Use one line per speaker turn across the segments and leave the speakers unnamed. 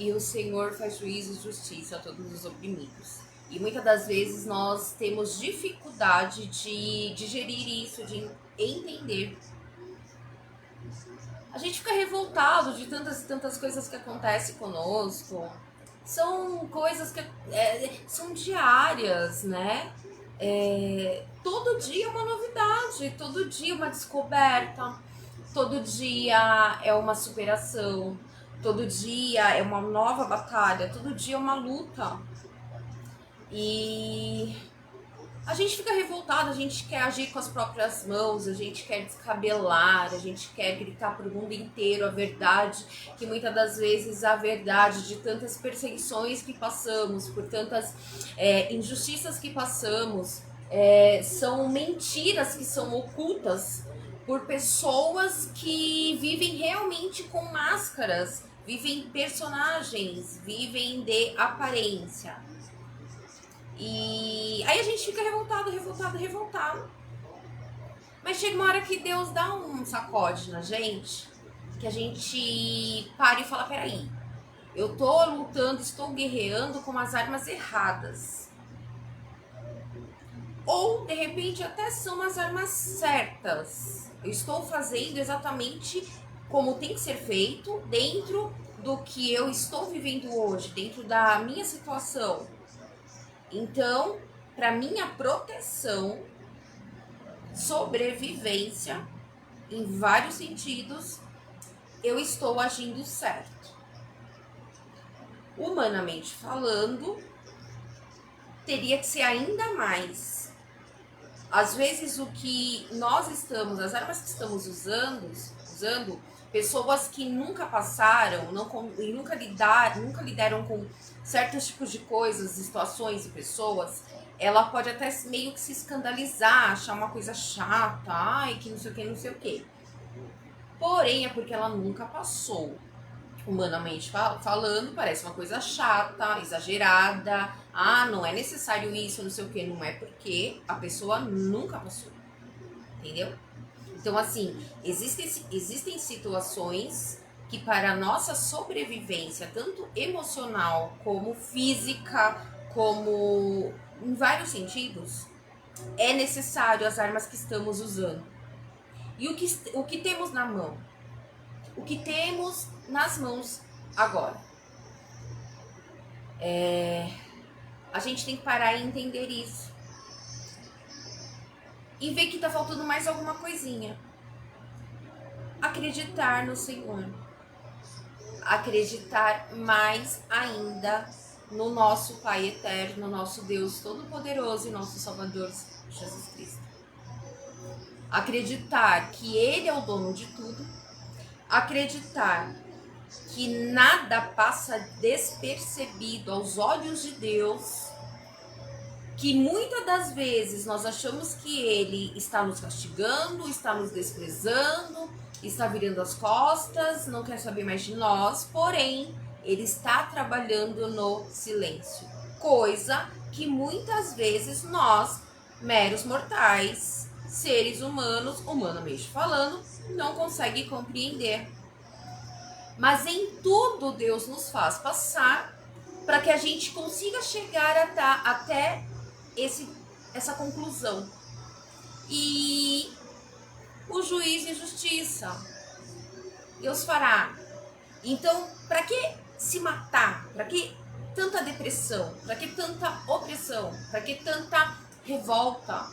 e o Senhor faz juízo e justiça a todos os oprimidos. E muitas das vezes nós temos dificuldade de digerir isso, de entender. A gente fica revoltado de tantas e tantas coisas que acontecem conosco. São coisas que são diárias, né? Todo dia é uma novidade, todo dia é uma descoberta, todo dia é uma superação, todo dia é uma nova batalha, todo dia é uma luta. E a gente fica revoltado, a gente quer agir com as próprias mãos, a gente quer descabelar, a gente quer gritar para o mundo inteiro a verdade, que muitas das vezes a verdade de tantas perseguições que passamos, por tantas injustiças que passamos, são mentiras que são ocultas por pessoas que vivem realmente com máscaras, vivem personagens, vivem de aparência. E aí a gente fica revoltado. Mas chega uma hora que Deus dá um sacode na gente, que a gente para e fala, peraí, eu tô lutando, estou guerreando com as armas erradas. Ou, de repente, até são as armas certas. Eu estou fazendo exatamente como tem que ser feito, dentro do que eu estou vivendo hoje, dentro da minha situação. Então, para minha proteção, sobrevivência, em vários sentidos, eu estou agindo certo. Humanamente falando, teria que ser ainda mais. Às vezes o que nós estamos, as armas que estamos usando pessoas que nunca passaram e nunca lidaram com certos tipos de coisas, situações e pessoas, ela pode até meio que se escandalizar, achar uma coisa chata, ai, que não sei o que, não sei o que. Porém, é porque ela nunca passou. Humanamente falando, parece uma coisa chata, exagerada. Ah, não é necessário isso, não sei o que. Não é porque a pessoa nunca passou. Entendeu? Então, assim, existem situações que para a nossa sobrevivência, tanto emocional como física, como em vários sentidos, é necessário as armas que estamos usando. E o que temos na mão? O que temos nas mãos agora? A gente tem que parar e entender isso. E ver que tá faltando mais alguma coisinha. Acreditar no Senhor. Acreditar mais ainda no nosso Pai eterno, no nosso Deus todo-poderoso e nosso Salvador Jesus Cristo. Acreditar que Ele é o dono de tudo. Acreditar que nada passa despercebido aos olhos de Deus, que muitas das vezes nós achamos que Ele está nos castigando, está nos desprezando, está virando as costas, não quer saber mais de nós, porém, Ele está trabalhando no silêncio. Coisa que muitas vezes nós, meros mortais, seres humanos, humanamente falando, não conseguem compreender. Mas em tudo Deus nos faz passar para que a gente consiga chegar até essa conclusão. E o juízo e justiça Deus fará. Então, para que se matar? Para que tanta depressão? Para que tanta opressão? Para que tanta revolta?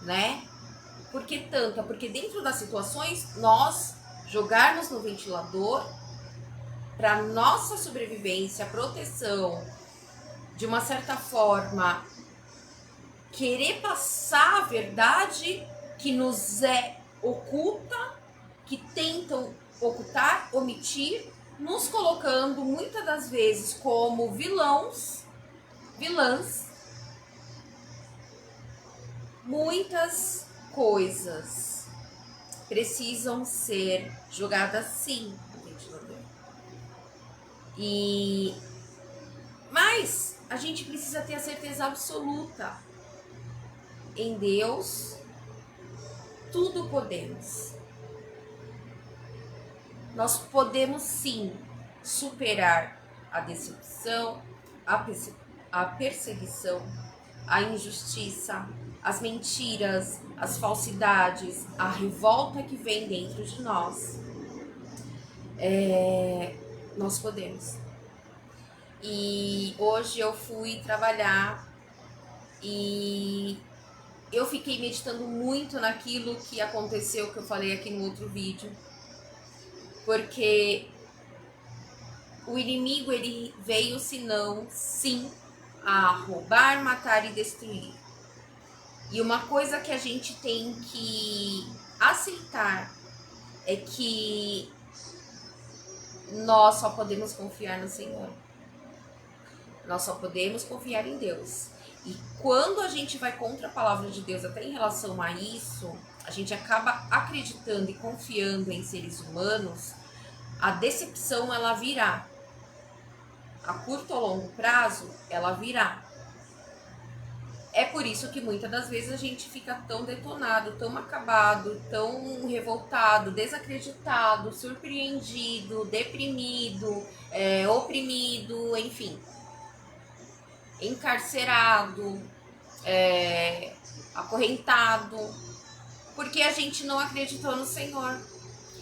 Né? Por que tanta? Porque dentro das situações, nós jogarmos no ventilador para nossa sobrevivência, proteção, de uma certa forma, querer passar a verdade que nos é oculta, que tentam ocultar, omitir, nos colocando muitas das vezes como vilãs. Muitas coisas precisam ser jogadas sim no ventilador. Mas a gente precisa ter a certeza absoluta. Em Deus, tudo podemos. Nós podemos sim superar a decepção, a perseguição, a injustiça, as mentiras, as falsidades, a revolta que vem dentro de nós, nós podemos. E hoje eu fui trabalhar e eu fiquei meditando muito naquilo que aconteceu, que eu falei aqui no outro vídeo, porque o inimigo, ele veio, senão, sim, a roubar, matar e destruir. E uma coisa que a gente tem que aceitar é que nós só podemos confiar no Senhor. Nós só podemos confiar em Deus. E quando a gente vai contra a palavra de Deus, até em relação a isso, a gente acaba acreditando e confiando em seres humanos, a decepção, ela virá. A curto ou longo prazo, ela virá. É por isso que muitas das vezes a gente fica tão detonado, tão acabado, tão revoltado, desacreditado, surpreendido, deprimido, oprimido, enfim, encarcerado, acorrentado, porque a gente não acreditou no Senhor.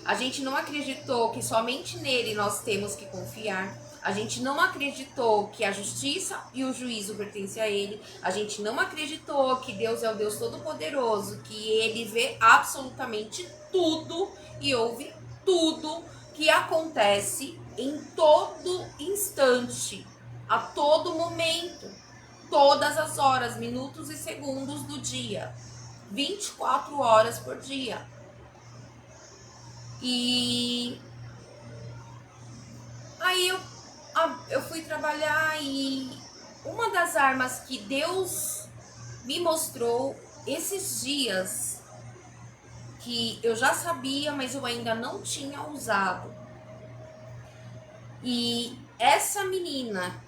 A gente não acreditou que somente nele nós temos que confiar. A gente não acreditou que a justiça e o juízo pertencem a ele. A gente não acreditou que Deus é o Deus Todo-Poderoso, que ele vê absolutamente tudo e ouve tudo que acontece em todo instante, a todo momento, todas as horas, minutos e segundos do dia, 24 horas por dia. E aí eu fui trabalhar e uma das armas que Deus me mostrou esses dias, que eu já sabia, mas eu ainda não tinha usado. E essa menina,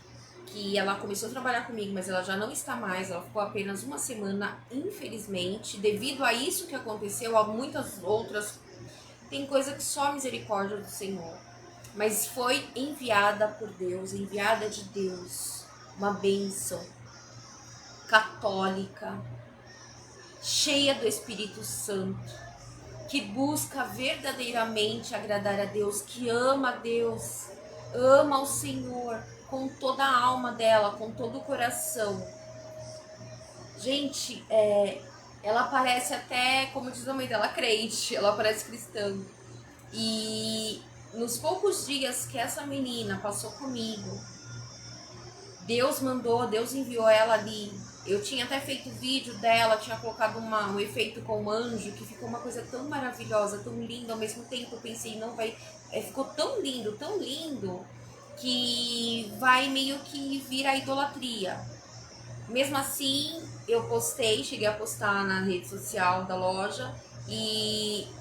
que ela começou a trabalhar comigo, mas ela já não está mais, ela ficou apenas uma semana, infelizmente, devido a isso que aconteceu, a muitas outras. Tem coisa que só a misericórdia do Senhor. Mas foi enviada por Deus, enviada de Deus, uma bênção católica, cheia do Espírito Santo, que busca verdadeiramente agradar a Deus, que ama a Deus, ama o Senhor com toda a alma dela, com todo o coração. Gente, ela parece até, como diz a mãe dela, crente, ela parece cristã. E nos poucos dias que essa menina passou comigo, Deus enviou ela ali. Eu tinha até feito vídeo dela, tinha colocado um efeito com um anjo, que ficou uma coisa tão maravilhosa, tão linda. Ao mesmo tempo eu pensei, não vai... ficou tão lindo, que vai meio que vir a idolatria. Mesmo assim, eu cheguei a postar na rede social da loja,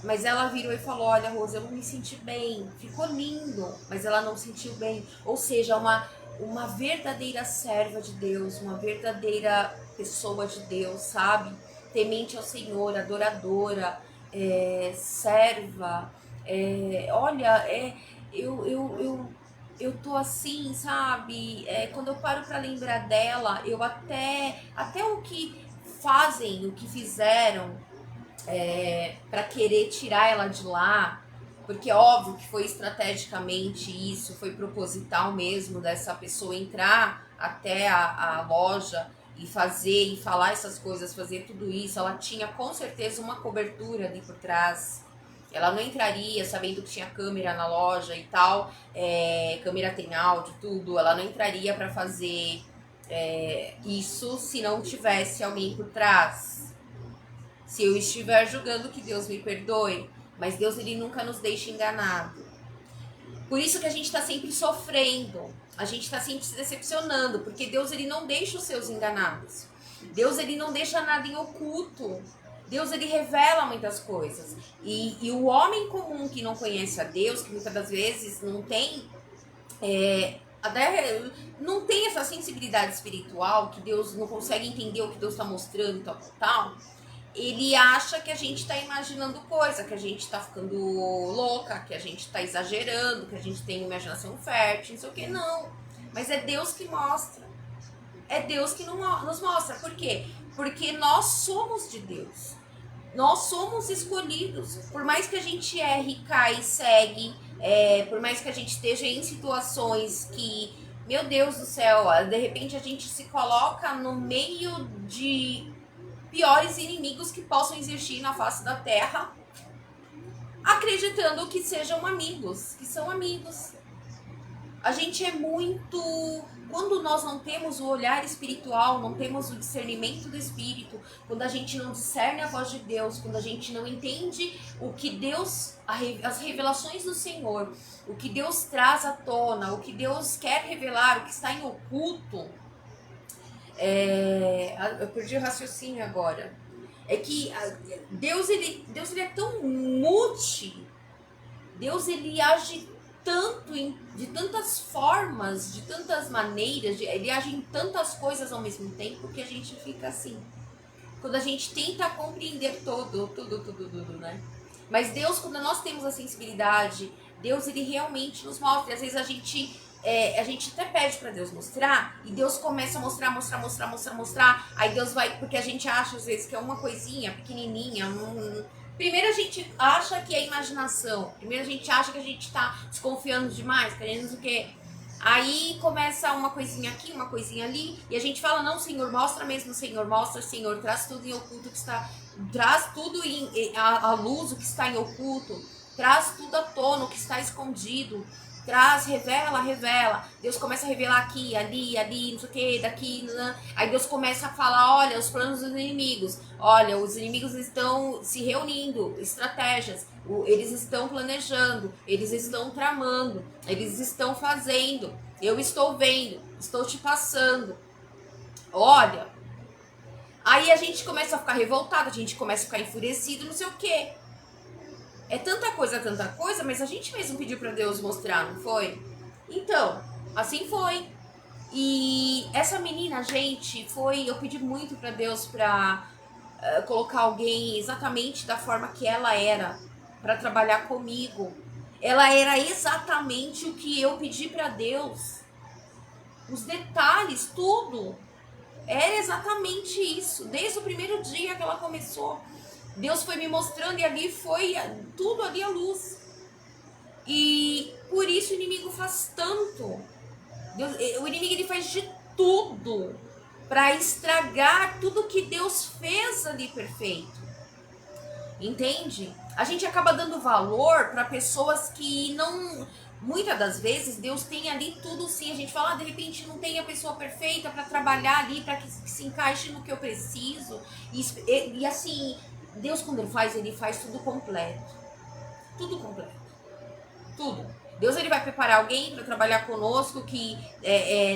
mas ela virou e falou, olha, Rosa, eu não me senti bem, ficou lindo, mas ela não sentiu bem. Ou seja, uma verdadeira serva de Deus, uma verdadeira pessoa de Deus, sabe? Temente ao Senhor, adoradora, serva. Olha, eu tô assim, sabe? Quando eu paro para lembrar dela, eu até o que fazem, o que fizeram para querer tirar ela de lá, porque óbvio que foi estrategicamente isso, foi proposital mesmo dessa pessoa entrar até a loja e fazer e falar essas coisas, fazer tudo isso. Ela tinha com certeza uma cobertura ali por trás. Ela não entraria sabendo que tinha câmera na loja e tal, câmera tem áudio, tudo. Ela não entraria para fazer isso se não tivesse alguém por trás. Se eu estiver julgando, que Deus me perdoe, mas Deus, ele nunca nos deixa enganado. Por isso que a gente está sempre sofrendo, a gente está sempre se decepcionando, porque Deus, ele não deixa os seus enganados. Deus, ele não deixa nada em oculto. Deus, ele revela muitas coisas. E o homem comum que não conhece a Deus, que muitas das vezes não tem não tem essa sensibilidade espiritual, que Deus não consegue entender o que Deus está mostrando, tal, ele acha que a gente tá imaginando coisa, que a gente tá ficando louca, que a gente tá exagerando, que a gente tem imaginação fértil, não sei o que, não. Mas é Deus que mostra. É Deus que nos mostra. Por quê? Porque nós somos de Deus. Nós somos escolhidos. Por mais que a gente erre, cai, segue, por mais que a gente esteja em situações que, meu Deus do céu, de repente a gente se coloca no meio de piores inimigos que possam existir na face da terra, acreditando que sejam amigos, que são amigos. A gente é muito... Quando nós não temos o olhar espiritual, não temos o discernimento do Espírito, quando a gente não discerne a voz de Deus, quando a gente não entende o que Deus, as revelações do Senhor, o que Deus traz à tona, o que Deus quer revelar, o que está em oculto, eu perdi o raciocínio agora. É que Deus ele é tão multi, Deus ele age tanto de tantas formas, de tantas maneiras, ele age em tantas coisas ao mesmo tempo que a gente fica assim. Quando a gente tenta compreender tudo, né? Mas Deus, quando nós temos a sensibilidade, Deus ele realmente nos mostra. E às vezes a gente até pede para Deus mostrar, e Deus começa a mostrar. Aí Deus vai, porque a gente acha às vezes que é uma coisinha pequenininha, primeiro a gente acha que é imaginação. Primeiro a gente acha que a gente tá desconfiando demais, querendo o quê? Aí começa uma coisinha aqui, uma coisinha ali, e a gente fala, não, Senhor, mostra mesmo, Senhor, mostra, Senhor, traz tudo em oculto que está... Traz tudo à luz o que está em oculto, traz tudo à tona o que está escondido, traz, revela. Deus começa a revelar aqui, ali, não sei o que, daqui, aí Deus começa a falar, olha, os planos dos inimigos, olha, os inimigos estão se reunindo, estratégias, eles estão planejando, eles estão tramando, eles estão fazendo, eu estou vendo, estou te passando, olha. Aí a gente começa a ficar revoltado, a gente começa a ficar enfurecido, não sei o que. É tanta coisa, mas a gente mesmo pediu para Deus mostrar, não foi? Então, assim foi. E essa menina, gente, eu pedi muito para Deus para colocar alguém exatamente da forma que ela era, para trabalhar comigo. Ela era exatamente o que eu pedi para Deus. Os detalhes, tudo. Era exatamente isso. Desde o primeiro dia que ela começou. Deus foi me mostrando e ali foi tudo ali à luz. E por isso o inimigo faz tanto. O inimigo ele faz de tudo para estragar tudo que Deus fez ali perfeito. Entende? A gente acaba dando valor para pessoas que não... Muitas das vezes Deus tem ali tudo sim. A gente fala, de repente não tem a pessoa perfeita para trabalhar ali, para que se encaixe no que eu preciso. E assim... Deus, quando ele faz tudo completo. Tudo completo. Tudo. Deus, ele vai preparar alguém para trabalhar conosco, que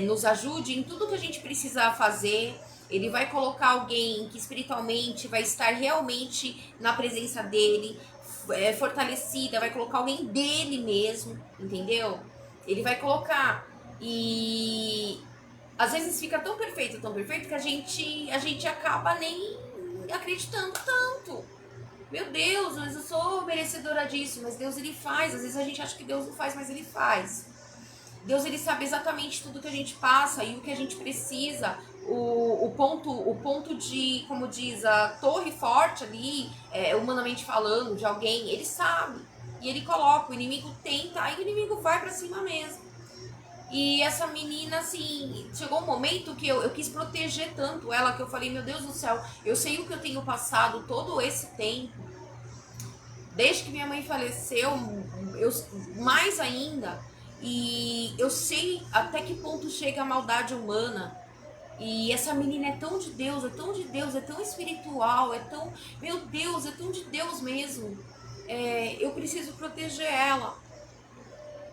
nos ajude em tudo que a gente precisa fazer. Ele vai colocar alguém que espiritualmente vai estar realmente na presença dele, fortalecida, vai colocar alguém dele mesmo, entendeu? Ele vai colocar. E às vezes fica tão perfeito, que a gente acaba nem acreditando tanto. Meu Deus, mas eu sou merecedora disso. Mas Deus, ele faz. Às vezes a gente acha que Deus não faz, mas ele faz. Deus, ele sabe exatamente tudo que a gente passa e o que a gente precisa. O ponto de, como diz, a torre forte ali, humanamente falando, de alguém, ele sabe. E ele coloca, o inimigo tenta, aí o inimigo vai pra cima mesmo. E essa menina, assim, chegou um momento que eu quis proteger tanto ela, que eu falei, meu Deus do céu, eu sei o que eu tenho passado todo esse tempo, desde que minha mãe faleceu, mais ainda, e eu sei até que ponto chega a maldade humana. E essa menina é tão de Deus, é tão espiritual, meu Deus, é tão de Deus mesmo. Eu preciso proteger ela.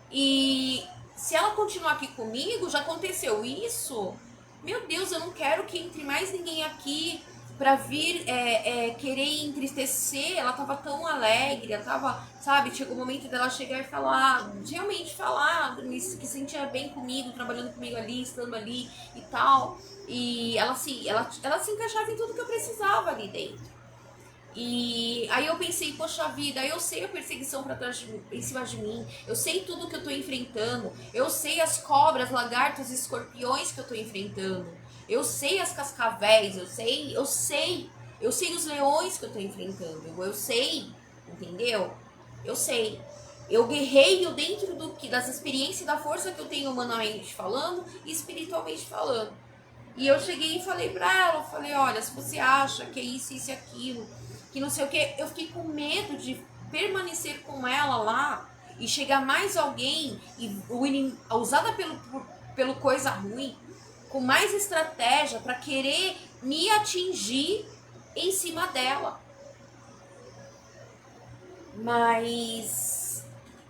E se ela continuar aqui comigo, já aconteceu isso, meu Deus, eu não quero que entre mais ninguém aqui pra vir querer entristecer. Ela tava tão alegre, ela tava, sabe, chegou o momento dela chegar e falar, realmente falar, que sentia bem comigo, trabalhando comigo ali, estando ali e tal. E ela se encaixava em tudo que eu precisava ali dentro. E aí eu pensei, poxa vida, eu sei a perseguição para trás em cima de mim, eu sei tudo que eu tô enfrentando, eu sei as cobras, lagartos, escorpiões que eu tô enfrentando, eu sei as cascavéis, eu sei os leões que eu tô enfrentando, eu sei, entendeu? Eu sei. Eu guerreio dentro das experiências e da força que eu tenho humanamente falando e espiritualmente falando. E eu cheguei e falei pra ela, eu falei, olha, se você acha que é isso e aquilo, que não sei o que, eu fiquei com medo de permanecer com ela lá e chegar mais alguém e usada pelo coisa ruim, com mais estratégia para querer me atingir em cima dela. Mas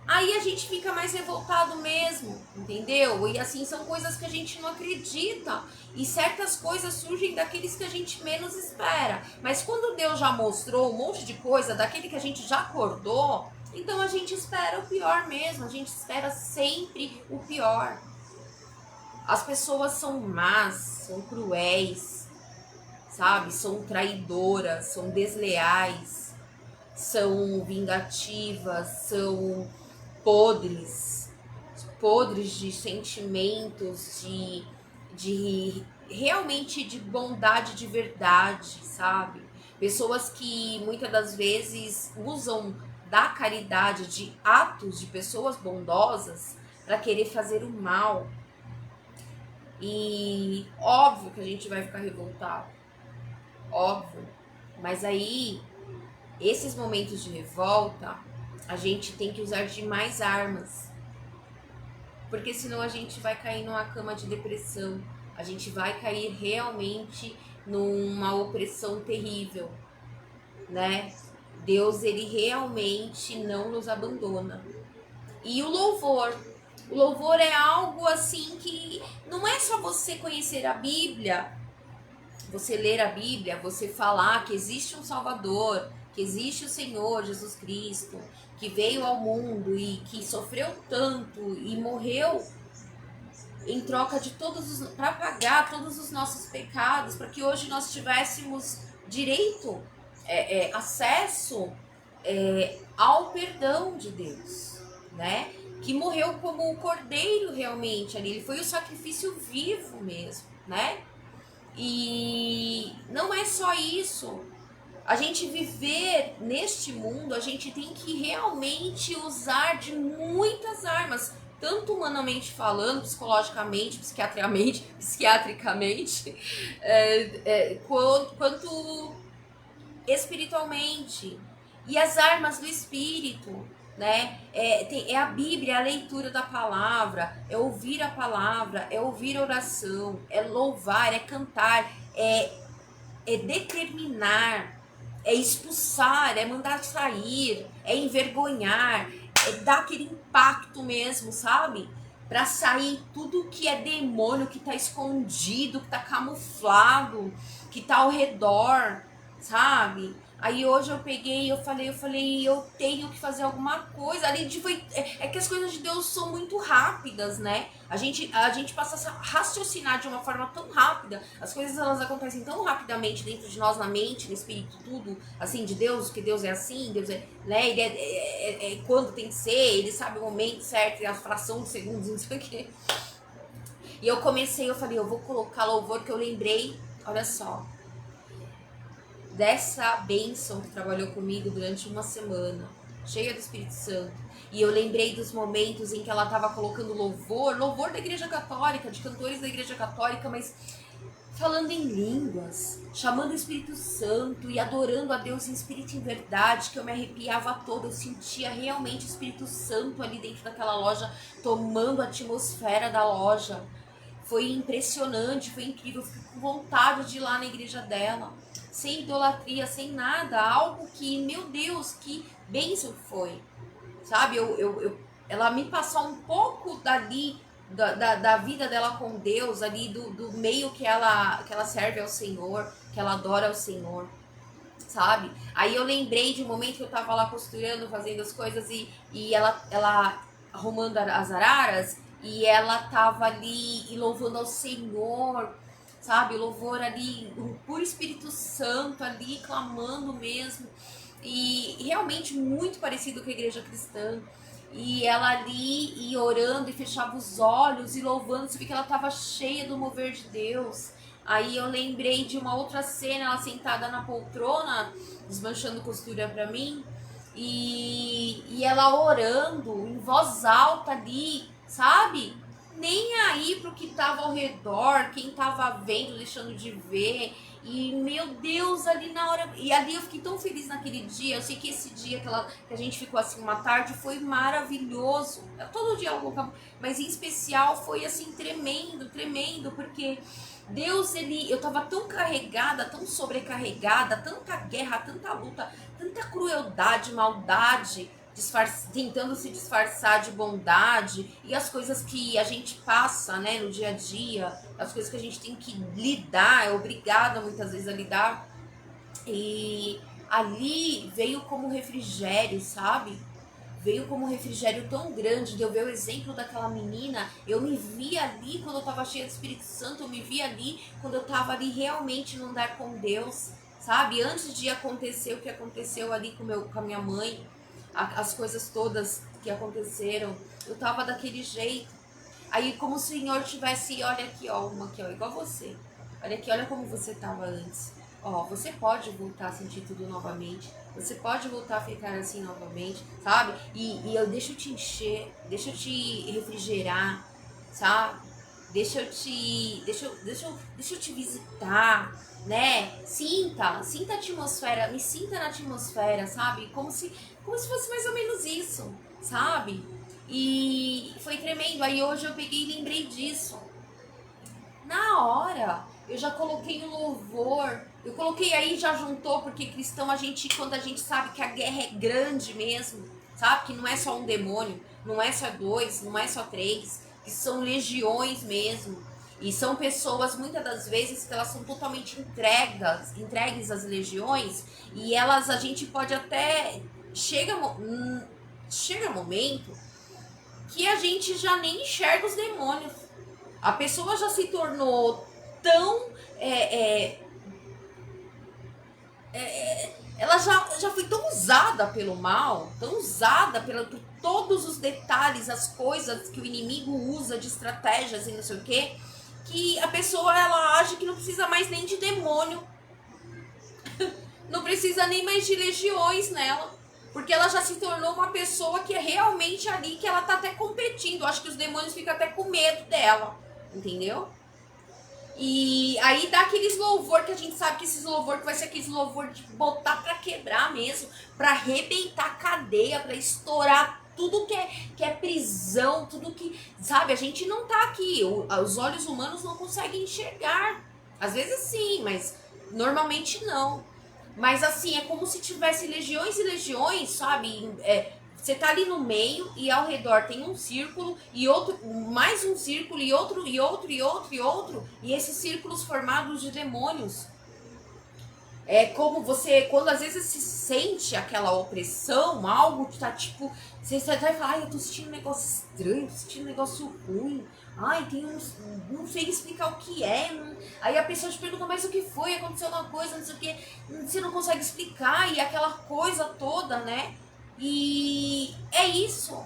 aí a gente fica mais revoltado mesmo, entendeu? E assim, são coisas que a gente não acredita. E certas coisas surgem daqueles que a gente menos espera. Mas quando Deus já mostrou um monte de coisa daquele que a gente já acordou, então a gente espera o pior mesmo. A gente espera sempre o pior. As pessoas são más, são cruéis, sabe? São traidoras, são desleais, são vingativas, são podres, podres de sentimentos, de realmente de bondade de verdade, sabe? Pessoas que muitas das vezes usam da caridade, de atos de pessoas bondosas para querer fazer o mal. E óbvio que a gente vai ficar revoltado, óbvio. Mas aí, esses momentos de revolta, a gente tem que usar de mais armas, porque senão a gente vai cair numa cama de depressão, a gente vai cair realmente numa opressão terrível, né? Deus, ele realmente não nos abandona. E o louvor é algo assim que não é só você conhecer a Bíblia, você ler a Bíblia, você falar que existe um Salvador, que existe o Senhor Jesus Cristo, que veio ao mundo e que sofreu tanto e morreu em troca de para pagar todos os nossos pecados, para que hoje nós tivéssemos direito, acesso ao perdão de Deus, né? Que morreu como o cordeiro realmente ali, ele foi o sacrifício vivo mesmo, né? E não é só isso. A gente viver neste mundo, a gente tem que realmente usar de muitas armas, tanto humanamente falando, psicologicamente, psiquiatricamente, quanto espiritualmente. E as armas do espírito, né? É a Bíblia, é a leitura da palavra, é ouvir a palavra, é ouvir a oração, é louvar, é cantar, é determinar, é expulsar, é mandar sair, é envergonhar, é dar aquele impacto mesmo, sabe? Pra sair tudo que é demônio, que tá escondido, que tá camuflado, que tá ao redor, sabe? Aí hoje eu peguei, eu falei, eu tenho que fazer alguma coisa. Além de que as coisas de Deus são muito rápidas, né? A gente passa a raciocinar de uma forma tão rápida. As coisas elas acontecem tão rapidamente dentro de nós, na mente, no espírito, tudo assim de Deus, que Deus é assim, Deus é, né? Ele é quando tem que ser, ele sabe o momento certo, a fração de segundos, não sei o quê. E eu falei, eu vou colocar louvor que eu lembrei, olha só, dessa bênção que trabalhou comigo durante uma semana, cheia do Espírito Santo. E eu lembrei dos momentos em que ela estava colocando louvor da Igreja Católica, de cantores da Igreja Católica, mas falando em línguas, chamando o Espírito Santo e adorando a Deus em espírito e em verdade, que eu me arrepiava toda, eu sentia realmente o Espírito Santo ali dentro daquela loja, tomando a atmosfera da loja. Foi impressionante, foi incrível, eu fiquei com vontade de ir lá na igreja dela, sem idolatria, sem nada, algo que, meu Deus, que bênção foi, sabe? Ela me passou um pouco dali, da vida dela com Deus, ali do meio que ela serve ao Senhor, que ela adora ao Senhor, sabe? Aí eu lembrei de um momento que eu tava lá costurando, fazendo as coisas e ela arrumando as araras, e ela tava ali e louvando ao Senhor, sabe? O louvor ali, o puro Espírito Santo ali, clamando mesmo. E realmente muito parecido com a igreja cristã. E ela ali, e orando, e fechava os olhos, e louvando, você vê que ela estava cheia do mover de Deus. Aí eu lembrei de uma outra cena, ela sentada na poltrona, desmanchando costura pra mim, e ela orando em voz alta ali, sabe? Nem aí pro que tava ao redor, quem tava vendo, deixando de ver. E meu Deus, ali na hora. E ali eu fiquei tão feliz naquele dia. Eu sei que esse dia que a gente ficou assim uma tarde foi maravilhoso. Todo dia eu colocava, mas em especial foi assim tremendo, tremendo, porque Deus, eu tava tão carregada, tão sobrecarregada, tanta guerra, tanta luta, tanta crueldade, maldade, tentando se disfarçar de bondade, e as coisas que a gente passa, né, no dia a dia, as coisas que a gente tem que lidar, é obrigada muitas vezes a lidar, e ali veio como refrigério, sabe? Veio como um refrigério tão grande, de eu ver o exemplo daquela menina. Eu me vi ali quando eu estava cheia do Espírito Santo, eu me vi ali quando eu estava ali realmente no andar com Deus, sabe? Antes de acontecer o que aconteceu ali com a minha mãe, as coisas todas que aconteceram, eu estava daquele jeito. Aí como o Senhor tivesse, olha aqui, ó, uma aqui, ó, igual você. Olha aqui, olha como você estava antes. Ó, você pode voltar a sentir tudo novamente. Você pode voltar a ficar assim novamente, sabe? E eu deixo te encher, deixa eu te refrigerar, sabe? Deixa eu te visitar, né? Sinta a atmosfera, me sinta na atmosfera, sabe? Como se fosse mais ou menos isso, sabe? E foi tremendo. Aí hoje eu peguei e lembrei disso. Na hora, eu já coloquei o louvor. Eu coloquei aí, já juntou, porque cristão, quando a gente sabe que a guerra é grande mesmo, sabe? Que não é só um demônio, não é só dois, não é só três, que são legiões mesmo. E são pessoas, muitas das vezes, que elas são totalmente entregues às legiões, e a gente pode até. Chega momento que a gente já nem enxerga os demônios. A pessoa já se tornou tão. Ela já foi tão usada pelo mal, tão usada por todos os detalhes, as coisas que o inimigo usa de estratégias e não sei o quê, que a pessoa ela age que não precisa mais nem de demônio, não precisa nem mais de legiões nela. Porque ela já se tornou uma pessoa que é realmente ali, que ela tá até competindo. Acho que os demônios ficam até com medo dela, entendeu? E aí dá aqueles louvor que a gente sabe que esses louvor que vai ser aqueles louvor de botar pra quebrar mesmo, pra arrebentar a cadeia, pra estourar tudo que é prisão, tudo que, sabe, a gente não tá aqui, os olhos humanos não conseguem enxergar. Às vezes sim, mas normalmente não. Mas assim, é como se tivesse legiões e legiões, sabe? Você tá ali no meio e ao redor tem um círculo e outro, mais um círculo e outro, e outro, e outro, e outro. E esses círculos formados de demônios. É como você, quando às vezes se sente aquela opressão, algo que tá tipo... Você vai falar, ai, eu tô sentindo um negócio estranho, tô sentindo um negócio ruim. Ai, não sei explicar o que é. Aí a pessoa te pergunta, mas o que foi? Aconteceu alguma coisa, não sei o que. Você não consegue explicar e aquela coisa toda, né? E é isso.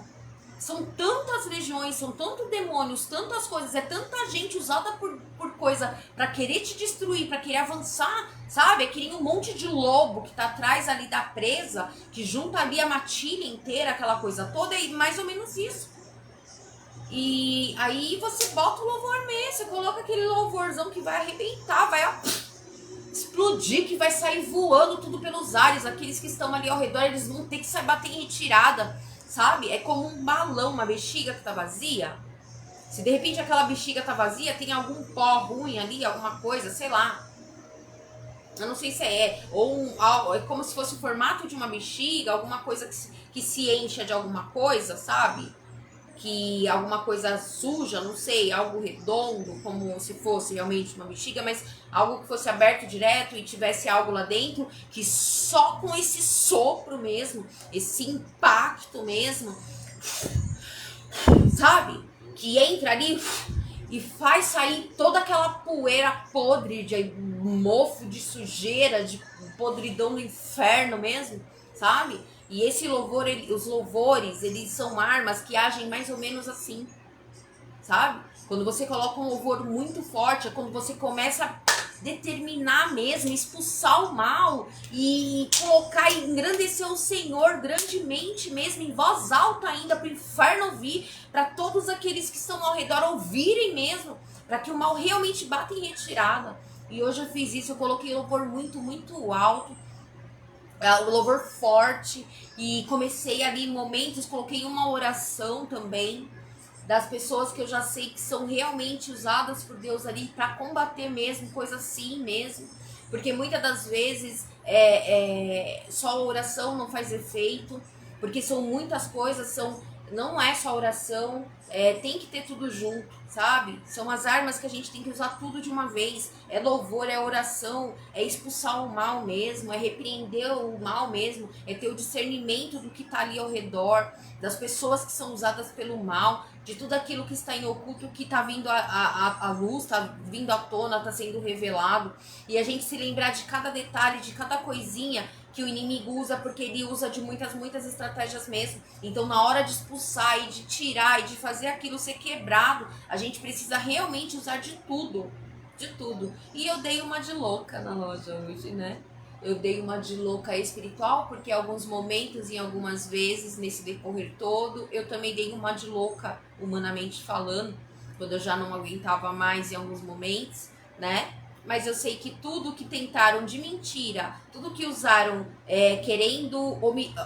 São tantas legiões, são tantos demônios, tantas coisas, é tanta gente usada por coisa pra querer te destruir, pra querer avançar, sabe? É que nem um monte de lobo que tá atrás ali da presa, que junta ali a matilha inteira, aquela coisa toda, e mais ou menos isso. E aí você bota o louvor mesmo, você coloca aquele louvorzão que vai arrebentar, vai explodir, que vai sair voando tudo pelos ares. Aqueles que estão ali ao redor, eles vão ter que sair bater em retirada, sabe? É como um balão, uma bexiga que tá vazia. Se de repente aquela bexiga tá vazia, tem algum pó ruim ali, alguma coisa, sei lá. Eu não sei se é como se fosse o formato de uma bexiga, alguma coisa que se encha de alguma coisa, sabe? Que alguma coisa suja, não sei, algo redondo, como se fosse realmente uma bexiga, mas algo que fosse aberto direto e tivesse algo lá dentro, que só com esse sopro mesmo, esse impacto mesmo, sabe? Que entra ali e faz sair toda aquela poeira podre, de mofo, de sujeira, de podridão do inferno mesmo, sabe? E esse louvor, os louvores, eles são armas que agem mais ou menos assim, sabe? Quando você coloca um louvor muito forte, é quando você começa a determinar mesmo, expulsar o mal e colocar e engrandecer o Senhor grandemente mesmo, em voz alta ainda, para o inferno ouvir, para todos aqueles que estão ao redor ouvirem mesmo, para que o mal realmente bata em retirada. E hoje eu fiz isso, eu coloquei louvor muito, muito alto, o louvor forte, e comecei ali momentos, coloquei uma oração também, das pessoas que eu já sei que são realmente usadas por Deus ali para combater mesmo, coisa assim mesmo. Porque muitas das vezes só a oração não faz efeito, porque são muitas coisas, não é só oração, tem que ter tudo junto, sabe? São as armas que a gente tem que usar tudo de uma vez. É louvor, é oração, é expulsar o mal mesmo, é repreender o mal mesmo, é ter o discernimento do que está ali ao redor, das pessoas que são usadas pelo mal, de tudo aquilo que está em oculto, que está vindo à luz, está vindo à tona, está sendo revelado. E a gente se lembrar de cada detalhe, de cada coisinha que o inimigo usa, porque ele usa de muitas estratégias mesmo. Então, na hora de expulsar e de tirar e de fazer aquilo ser quebrado, a gente precisa realmente usar de tudo. De tudo. E eu dei uma de louca na loja hoje, né? Eu dei uma de louca espiritual, porque em alguns momentos, em algumas vezes, nesse decorrer todo, eu também dei uma de louca, humanamente falando, quando eu já não aguentava mais em alguns momentos, né? Mas eu sei que tudo que tentaram de mentira, tudo que usaram querendo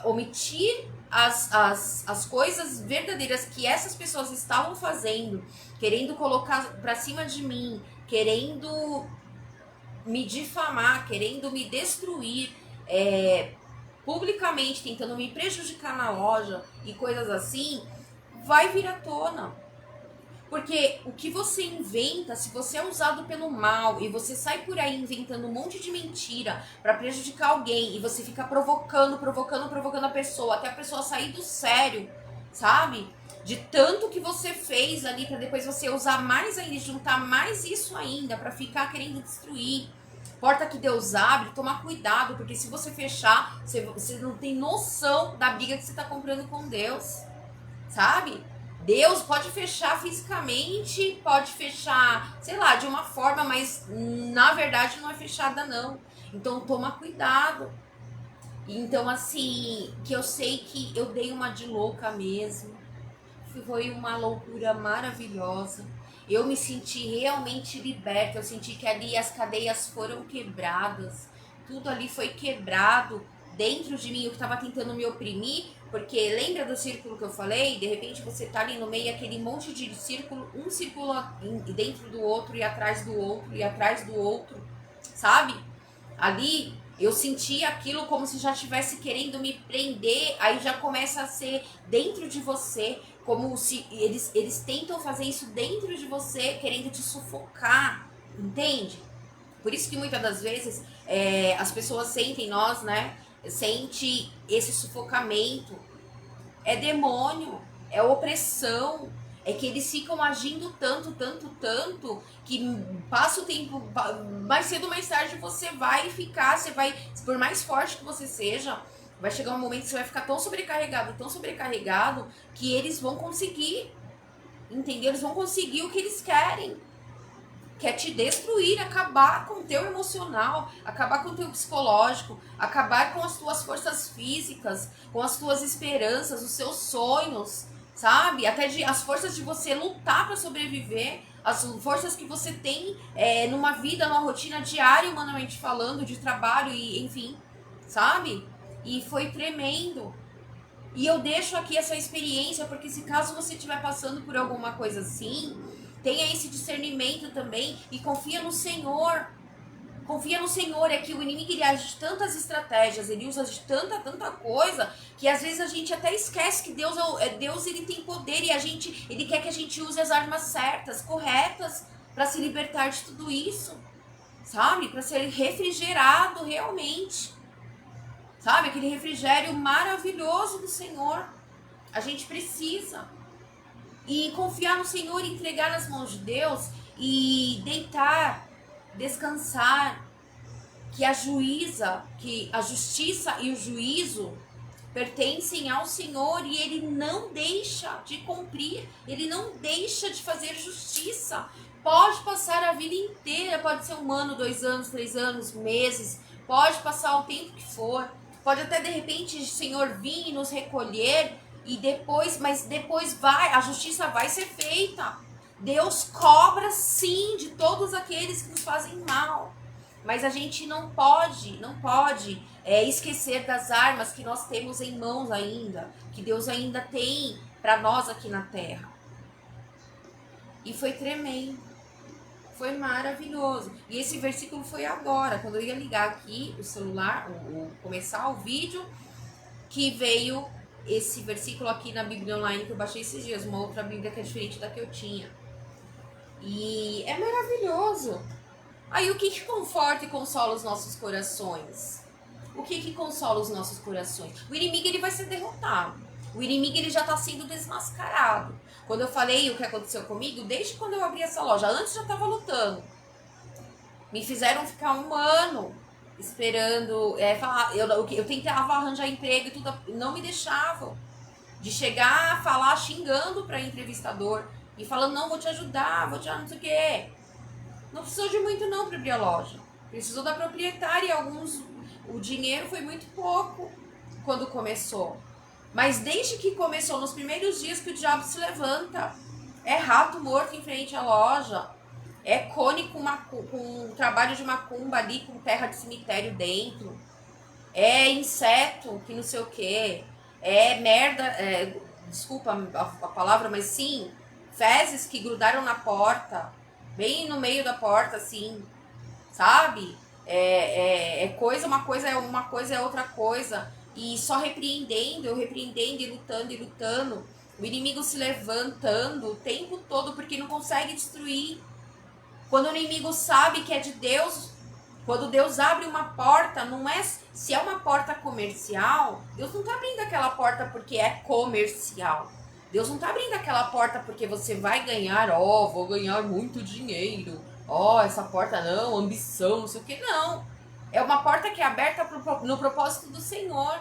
omitir as coisas verdadeiras que essas pessoas estavam fazendo, querendo colocar pra cima de mim, querendo me difamar, querendo me destruir, publicamente, tentando me prejudicar na loja e coisas assim, vai vir à tona. Porque o que você inventa, se você é usado pelo mal e você sai por aí inventando um monte de mentira para prejudicar alguém e você fica provocando a pessoa, até a pessoa sair do sério, sabe? De tanto que você fez ali para depois você usar mais ainda, juntar mais isso ainda para ficar querendo destruir. Porta que Deus abre, toma cuidado, porque se você fechar, você não tem noção da briga que você tá comprando com Deus, sabe? Deus pode fechar fisicamente, pode fechar, sei lá, de uma forma, mas na verdade não é fechada não. Então toma cuidado. Então assim, que eu sei que eu dei uma de louca mesmo. Foi uma loucura maravilhosa. Eu me senti realmente liberta. Eu senti que ali as cadeias foram quebradas. Tudo ali foi quebrado dentro de mim, o que estava tentando me oprimir. Porque lembra do círculo que eu falei? De repente você tá ali no meio, aquele monte de círculo, um círculo dentro do outro e atrás do outro e atrás do outro, sabe? Ali eu senti aquilo como se já estivesse querendo me prender, aí já começa a ser dentro de você, como se eles tentam fazer isso dentro de você, querendo te sufocar, entende? Por isso que muitas das vezes as pessoas sentem, nós, né, sente esse sufocamento, é demônio, é opressão, é que eles ficam agindo tanto, que passa o tempo, mais cedo ou mais tarde você vai ficar, você vai, por mais forte que você seja, vai chegar um momento que você vai ficar tão sobrecarregado, que eles vão conseguir, entendeu? Eles vão conseguir o que eles querem. Quer te destruir, acabar com o teu emocional, acabar com o teu psicológico, acabar com as tuas forças físicas, com as tuas esperanças, os seus sonhos, sabe? Até as forças de você lutar para sobreviver, as forças que você tem numa vida, numa rotina diária, humanamente falando, de trabalho e enfim, sabe? E foi tremendo. E eu deixo aqui essa experiência, porque se caso você estiver passando por alguma coisa assim, tenha esse discernimento também e confia no Senhor. Confia no Senhor, é que o inimigo ele age de tantas estratégias, ele usa de tanta coisa, que às vezes a gente até esquece que Deus ele tem poder e ele quer que a gente use as armas certas, corretas, para se libertar de tudo isso, sabe? Para ser refrigerado realmente, sabe? Aquele refrigério maravilhoso do Senhor. A gente precisa. E confiar no Senhor, entregar nas mãos de Deus e deitar, descansar, que a justiça e o juízo pertencem ao Senhor e Ele não deixa de cumprir, Ele não deixa de fazer justiça. Pode passar a vida inteira, pode ser 1 ano, 2 anos, 3 anos, meses, pode passar o tempo que for, pode até de repente o Senhor vir e nos recolher e depois, mas depois a justiça vai ser feita. Deus cobra sim de todos aqueles que nos fazem mal. Mas a gente não pode esquecer das armas que nós temos em mãos ainda, que Deus ainda tem para nós aqui na terra. E foi tremendo, foi maravilhoso. E esse versículo foi agora, quando eu ia ligar aqui o celular, começar o vídeo, que veio esse versículo aqui na Bíblia Online que eu baixei esses dias, uma outra Bíblia que é diferente da que eu tinha. E é maravilhoso. Aí o que conforta e consola os nossos corações? O que consola os nossos corações? O inimigo, ele vai ser derrotado. O inimigo, ele já está sendo desmascarado. Quando eu falei o que aconteceu comigo, desde quando eu abri essa loja, antes já estava lutando. Me fizeram ficar 1 ano esperando, eu tentava arranjar emprego e tudo, não me deixavam. De chegar a falar xingando para entrevistador e falando, não, vou te ajudar, não sei o quê. Não precisou de muito não para abrir a loja. Precisou da proprietária, o dinheiro foi muito pouco quando começou. Mas desde que começou, nos primeiros dias que o diabo se levanta, é rato morto em frente à loja, é cone com trabalho de macumba ali, com terra de cemitério dentro, é inseto que não sei o que, é merda, desculpa a palavra, mas sim, fezes que grudaram na porta, bem no meio da porta, assim, sabe? Uma coisa é outra coisa. E só repreendendo e lutando. O inimigo se levantando o tempo todo porque não consegue destruir. Quando o inimigo sabe que é de Deus, quando Deus abre uma porta, não é... Se é uma porta comercial, Deus não está abrindo aquela porta porque é comercial. Deus não está abrindo aquela porta porque você vai ganhar, vou ganhar muito dinheiro. Essa porta não, ambição, não sei o que, não. É uma porta que é aberta no propósito do Senhor.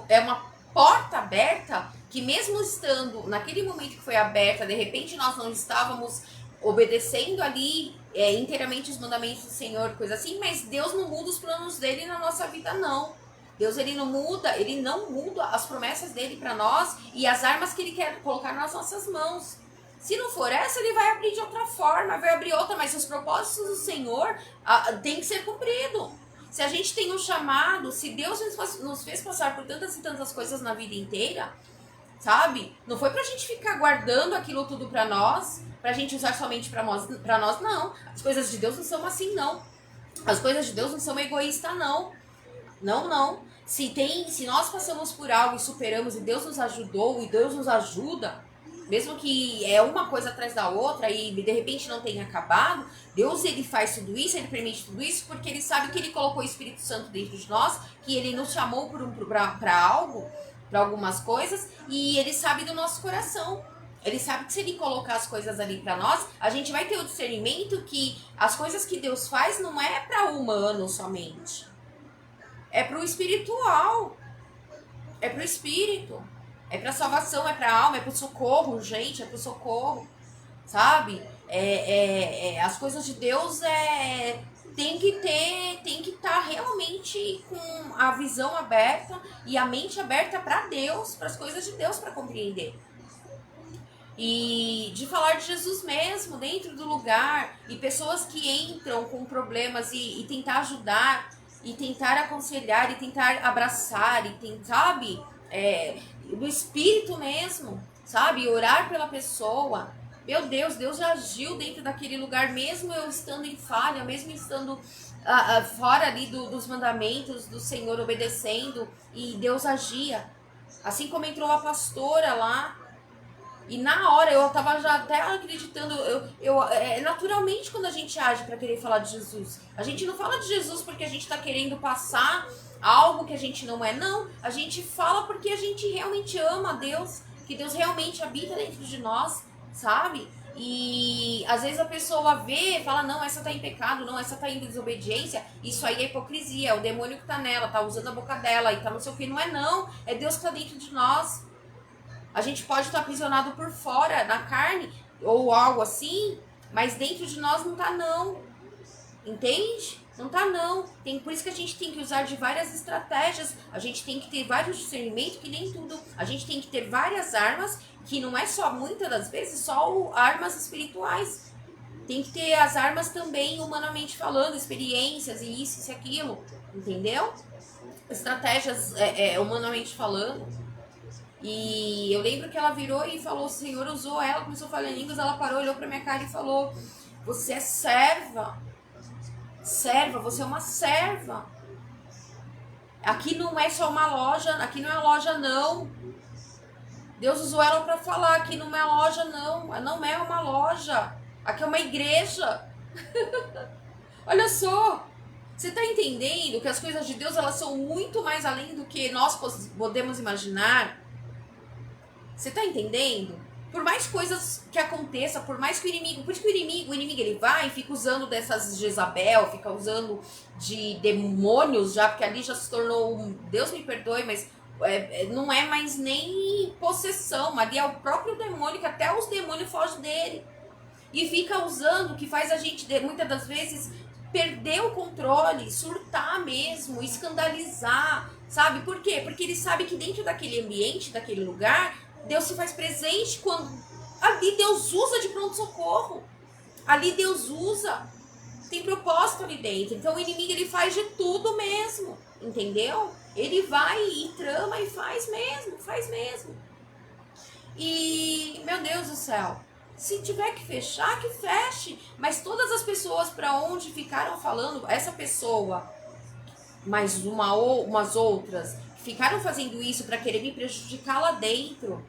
É uma porta aberta que mesmo estando naquele momento que foi aberta, de repente nós não estávamos obedecendo ali inteiramente os mandamentos do Senhor, coisa assim, mas Deus não muda os planos dele na nossa vida, não. Deus, ele não muda as promessas dele para nós e as armas que ele quer colocar nas nossas mãos. Se não for essa, ele vai abrir de outra forma, vai abrir outra, mas os propósitos do Senhor têm que ser cumpridos. Se a gente tem um chamado, se Deus nos fez passar por tantas e tantas coisas na vida inteira, sabe? Não foi pra gente ficar guardando aquilo tudo pra nós, pra gente usar somente pra nós, não. As coisas de Deus não são assim, não. As coisas de Deus não são egoístas, não. Não. Se nós passamos por algo e superamos e Deus nos ajudou e Deus nos ajuda, mesmo que é uma coisa atrás da outra e de repente não tenha acabado, Deus, ele faz tudo isso, ele permite tudo isso porque ele sabe que ele colocou o Espírito Santo dentro de nós, que ele nos chamou para algo, para algumas coisas, e ele sabe do nosso coração. Ele sabe que se ele colocar as coisas ali para nós, a gente vai ter o discernimento que as coisas que Deus faz não é para o humano somente. É para o espiritual. É para o espírito. É para salvação, é para alma, é para o socorro, gente, é para o socorro. Sabe? As coisas de Deus tem que estar realmente com a visão aberta e a mente aberta para Deus, para as coisas de Deus, para compreender. E de falar de Jesus mesmo dentro do lugar, e pessoas que entram com problemas e tentar ajudar, e tentar aconselhar, e tentar abraçar, e sabe? Do espírito mesmo, sabe? Orar pela pessoa. Meu Deus, Deus já agiu dentro daquele lugar, mesmo eu estando em falha, mesmo estando fora ali dos mandamentos do Senhor, obedecendo, e Deus agia. Assim como entrou a pastora lá, e na hora eu tava já até acreditando, naturalmente quando a gente age para querer falar de Jesus, a gente não fala de Jesus porque a gente tá querendo passar algo que a gente não é, não. A gente fala porque a gente realmente ama a Deus, que Deus realmente habita dentro de nós, sabe? E às vezes a pessoa vê e fala, não, essa tá em pecado, não, essa tá em desobediência, isso aí é hipocrisia, é o demônio que tá nela, tá usando a boca dela e tá não sei o que, não é não, é Deus que tá dentro de nós. A gente pode estar aprisionado por fora, na carne, ou algo assim, mas dentro de nós não tá não, entende? Não tá não, por isso que a gente tem que usar de várias estratégias, a gente tem que ter vários discernimentos, que nem tudo, a gente tem que ter várias armas, que não é só, muitas das vezes, só armas espirituais. Tem que ter as armas também, humanamente falando, experiências e isso e aquilo, entendeu? Estratégias humanamente falando. E eu lembro que ela virou e falou, o Senhor usou ela, começou a falar em línguas, ela parou, olhou pra minha cara e falou, você é serva. Serva, você é uma serva. Aqui não é só uma loja, aqui não é loja não. Deus usou ela para falar, aqui não é loja não, não é uma loja. Aqui é uma igreja. Olha só, você tá entendendo que as coisas de Deus, elas são muito mais além do que nós podemos imaginar? Você tá entendendo? Por mais coisas que aconteça, por mais que o inimigo... Por isso que o inimigo ele vai e fica usando dessas Jezabel, fica usando de demônios já, porque ali já se tornou... Deus me perdoe, mas não é mais nem possessão. Ali é o próprio demônio, que até os demônios fogem dele. E fica usando, que faz a gente, muitas das vezes, perder o controle, surtar mesmo, escandalizar, sabe? Por quê? Porque ele sabe que dentro daquele ambiente, daquele lugar... Deus se faz presente quando... Ali Deus usa de pronto-socorro. Ali Deus usa. Tem propósito ali dentro. Então o inimigo, ele faz de tudo mesmo. Entendeu? Ele vai e trama e faz mesmo. Faz mesmo. E, meu Deus do céu. Se tiver que fechar, que feche. Mas todas as pessoas para onde ficaram falando... Essa pessoa, mais umas outras... Ficaram fazendo isso para querer me prejudicar lá dentro,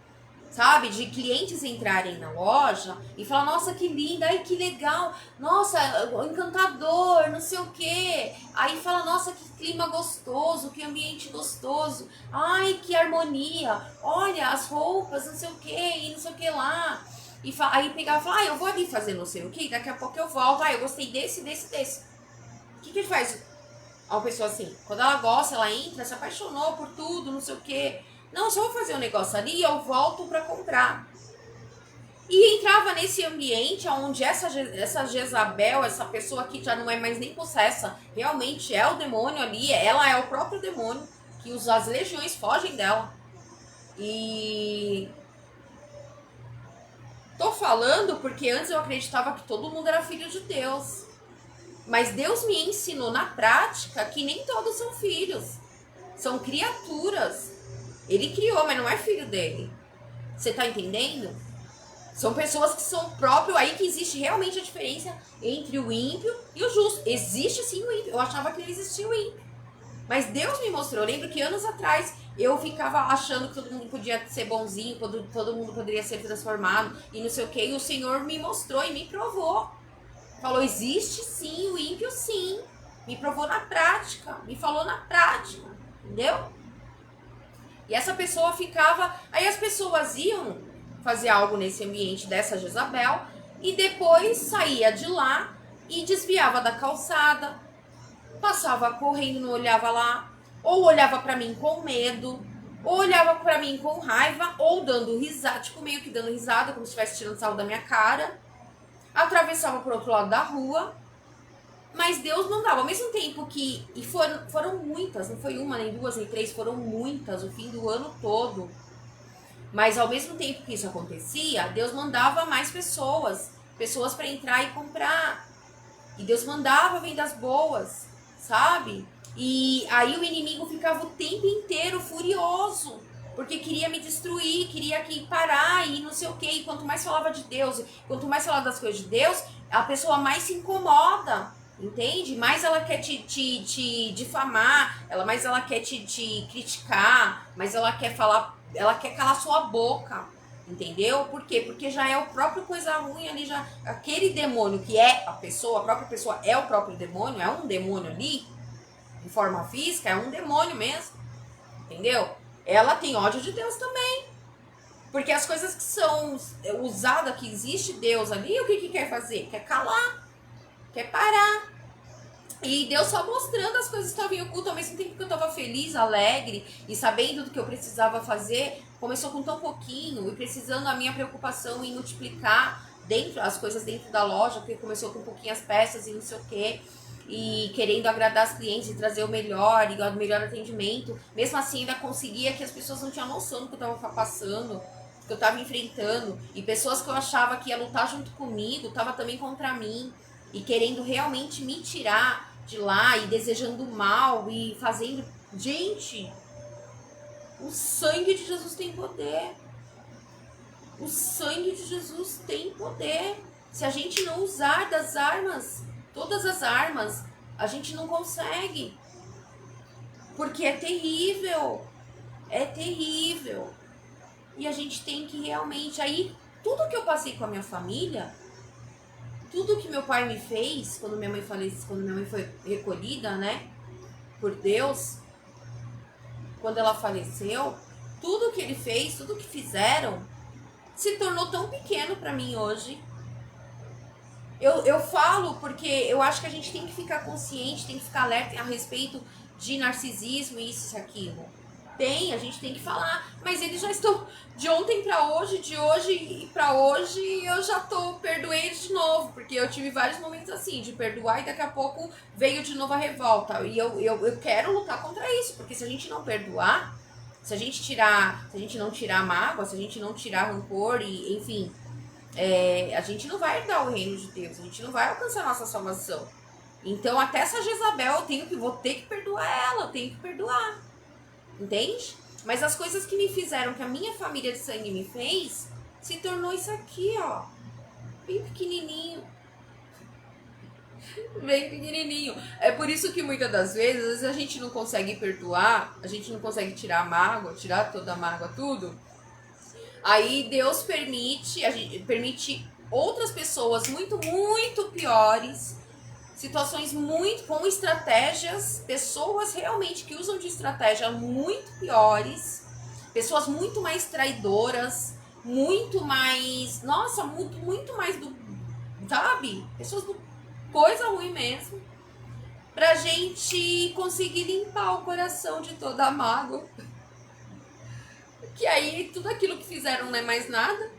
sabe? De clientes entrarem na loja e falar, nossa, que linda, ai, que legal, nossa, encantador, não sei o quê. Aí fala, nossa, que clima gostoso, que ambiente gostoso, ai, que harmonia, olha, as roupas, não sei o quê, e não sei o que lá. E aí pegava e falava, eu vou ali fazer não sei o que, daqui a pouco eu volto, eu gostei desse. O que ele faz? Uma pessoa assim, quando ela gosta, ela entra, se apaixonou por tudo, não sei o quê. Não, só vou fazer um negócio ali e eu volto pra comprar. E entrava nesse ambiente onde essa Jezabel, essa pessoa que já não é mais nem possessa, realmente é o demônio ali, ela é o próprio demônio, que as legiões fogem dela. E... tô falando porque antes eu acreditava que todo mundo era filho de Deus. Mas Deus me ensinou na prática que nem todos são filhos. São criaturas. Ele criou, mas não é filho dele. Você tá entendendo? São pessoas que são próprios, aí que existe realmente a diferença entre o ímpio e o justo. Existe sim o ímpio. Eu achava que não existia o ímpio. Mas Deus me mostrou. Eu lembro que anos atrás eu ficava achando que todo mundo podia ser bonzinho, todo mundo poderia ser transformado e não sei o que. E o Senhor me mostrou e me provou. Falou, existe sim, o ímpio sim. Me provou na prática, me falou na prática, entendeu? E essa pessoa ficava... Aí as pessoas iam fazer algo nesse ambiente dessa Jezabel e depois saía de lá e desviava da calçada, passava correndo, não olhava lá, ou olhava pra mim com medo, ou olhava pra mim com raiva, ou dando risada, tipo meio que dando risada, como se estivesse tirando sarro da minha cara. Atravessava pro outro lado da rua, mas Deus mandava, ao mesmo tempo que... E foram muitas, não foi uma, nem duas, nem três, foram muitas, o fim do ano todo. Mas ao mesmo tempo que isso acontecia, Deus mandava mais pessoas para entrar e comprar. E Deus mandava vendas boas, sabe? E aí o inimigo ficava o tempo inteiro furioso, porque queria me destruir, queria que parar e não sei o quê. E quanto mais falava de Deus, quanto mais falava das coisas de Deus, a pessoa mais se incomoda, entende? Mais ela quer te difamar, mais ela quer te criticar, mais ela quer falar, ela quer calar sua boca, entendeu? Por quê? Porque já é o próprio coisa ruim ali, já aquele demônio que é a pessoa, a própria pessoa é o próprio demônio, é um demônio ali, em forma física, é um demônio mesmo, entendeu? Ela tem ódio de Deus também. Porque as coisas que são usadas, que existe Deus ali, o que quer fazer? Quer calar, quer parar. E Deus só mostrando as coisas que estavam em oculto, ao mesmo tempo que eu estava feliz, alegre e sabendo do que eu precisava fazer, começou com tão pouquinho e precisando a minha preocupação em multiplicar as coisas dentro da loja, porque começou com pouquinhas peças e não sei o quê, e querendo agradar os clientes e trazer o melhor e o melhor atendimento. Mesmo assim, ainda conseguia que as pessoas não tinham noção do que eu estava passando, do que eu estava enfrentando, e pessoas que eu achava que ia lutar junto comigo, estava também contra mim e querendo realmente me tirar de lá e desejando mal e fazendo... Gente, o sangue de Jesus tem poder. O sangue de Jesus tem poder. Se a gente não usar das armas, todas as armas, a gente não consegue. Porque é terrível. É terrível. E a gente tem que realmente... Aí, tudo que eu passei com a minha família, tudo que meu pai me fez, quando minha mãe faleceu, quando minha mãe foi recolhida, né, por Deus, quando ela faleceu, tudo que ele fez, tudo que fizeram, se tornou tão pequeno para mim hoje. Eu falo porque eu acho que a gente tem que ficar consciente, tem que ficar alerta a respeito de narcisismo, isso e aquilo. A gente tem que falar, mas eles já estão de ontem para hoje, de hoje para hoje, eu já perdoei eles de novo, porque eu tive vários momentos assim, de perdoar e daqui a pouco veio de novo a revolta, e eu quero lutar contra isso, porque se a gente não perdoar, se a gente não tirar a mágoa, se a gente não tirar rancor, e enfim, a gente não vai herdar o reino de Deus, a gente não vai alcançar a nossa salvação. Então até essa Jezabel vou ter que perdoar ela, eu tenho que perdoar. Entende? Mas as coisas que me fizeram, que a minha família de sangue me fez, se tornou isso aqui, ó. Bem pequenininho. Bem pequenininho. É por isso que muitas das vezes a gente não consegue perdoar, a gente não consegue tirar a mágoa, tirar toda a mágoa, tudo. Aí Deus permite outras pessoas muito, muito piores, situações muito com estratégias, pessoas realmente que usam de estratégia muito piores, pessoas muito mais traidoras, muito mais, nossa, muito mais do, sabe? Pessoas do coisa ruim mesmo, pra gente conseguir limpar o coração de toda a mágoa. Que aí tudo aquilo que fizeram não é mais nada.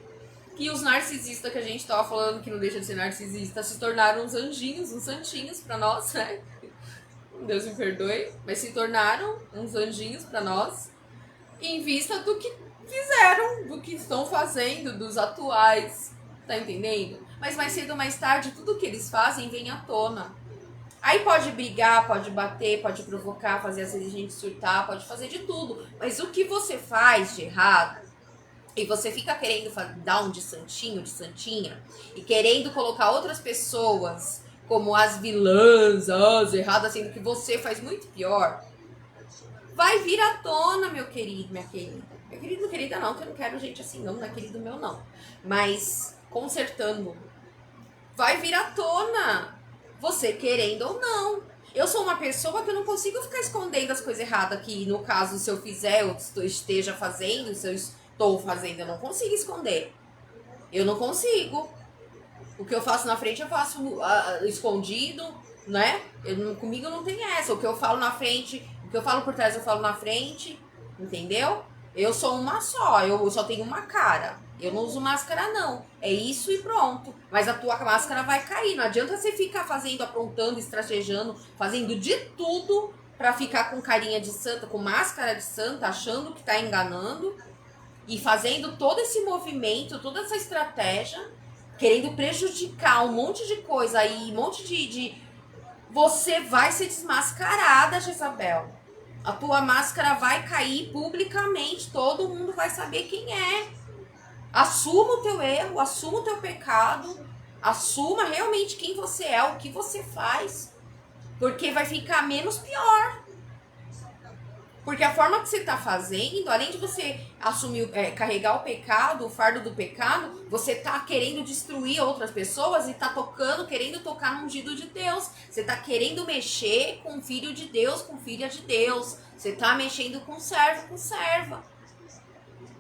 Que os narcisistas que a gente tava falando, que não deixa de ser narcisista, se tornaram uns anjinhos, uns santinhos pra nós, né? Deus me perdoe, mas se tornaram uns anjinhos pra nós, em vista do que fizeram, do que estão fazendo, dos atuais, tá entendendo? Mas mais cedo ou mais tarde, tudo que eles fazem vem à tona. Aí pode brigar, pode bater, pode provocar, fazer às vezes a gente surtar, pode fazer de tudo, mas o que você faz de errado, e você fica querendo dar um de santinho, de santinha, e querendo colocar outras pessoas como as vilãs, as erradas, sendo que você faz muito pior, vai vir à tona, meu querido, minha querida. Meu querido, minha querida não, que eu não quero gente assim não é querido meu não. Mas, consertando, vai vir à tona, você querendo ou não. Eu sou uma pessoa que eu não consigo ficar escondendo as coisas erradas que, no caso, se eu fizer ou esteja fazendo, se eu estou fazendo, eu não consigo esconder. Eu não consigo. O que eu faço na frente, eu faço escondido, né? Comigo não tem essa. O que eu falo na frente, o que eu falo por trás, eu falo na frente, entendeu? Eu sou uma só, eu só tenho uma cara. Eu não uso máscara, não. É isso e pronto. Mas a tua máscara vai cair. Não adianta você ficar fazendo, aprontando, estragejando, fazendo de tudo pra ficar com carinha de santa, com máscara de santa, achando que tá enganando. E fazendo todo esse movimento, toda essa estratégia, querendo prejudicar um monte de coisa aí, um monte de... Você vai ser desmascarada, Jezabel. A tua máscara vai cair publicamente, todo mundo vai saber quem é. Assuma o teu erro, assuma o teu pecado, assuma realmente quem você é, o que você faz, porque vai ficar menos pior. Porque a forma que você está fazendo, além de você assumir, carregar o pecado, o fardo do pecado, você está querendo destruir outras pessoas e está querendo tocar no ungido de Deus. Você está querendo mexer com o filho de Deus, com filha de Deus. Você está mexendo com servo, com serva.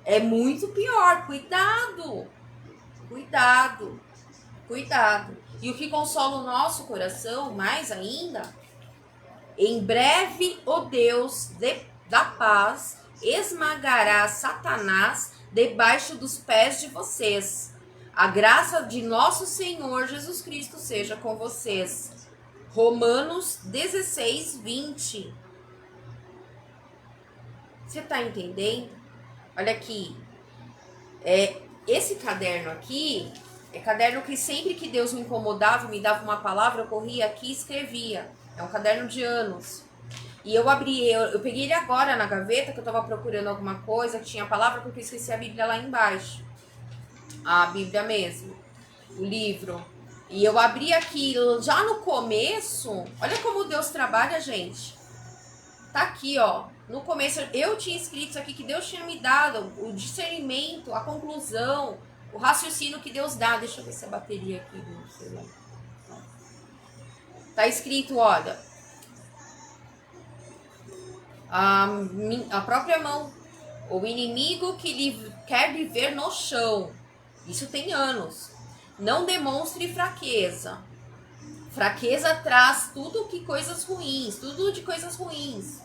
É muito pior. Cuidado, cuidado, cuidado. E o que consola o nosso coração, mais ainda, em breve o Deus da paz esmagará Satanás debaixo dos pés de vocês. A graça de nosso Senhor Jesus Cristo seja com vocês. Romanos 16, 20. Você tá entendendo? Olha aqui. Esse caderno aqui é caderno que sempre que Deus me incomodava, me dava uma palavra, eu corria aqui e escrevia. É um caderno de anos. E eu abri, eu peguei ele agora na gaveta, que eu tava procurando alguma coisa, que tinha a palavra, porque eu esqueci a Bíblia lá embaixo. A Bíblia mesmo. O livro. E eu abri aqui já no começo. Olha como Deus trabalha, gente. Tá aqui, ó. No começo eu tinha escrito isso aqui, que Deus tinha me dado o discernimento, a conclusão, o raciocínio que Deus dá. Deixa eu ver se a bateria aqui do celular. Tá escrito, olha, a própria mão. O inimigo que lhe quer viver no chão. Isso tem anos. Não demonstre fraqueza. Fraqueza traz tudo que coisas ruins, tudo de coisas ruins.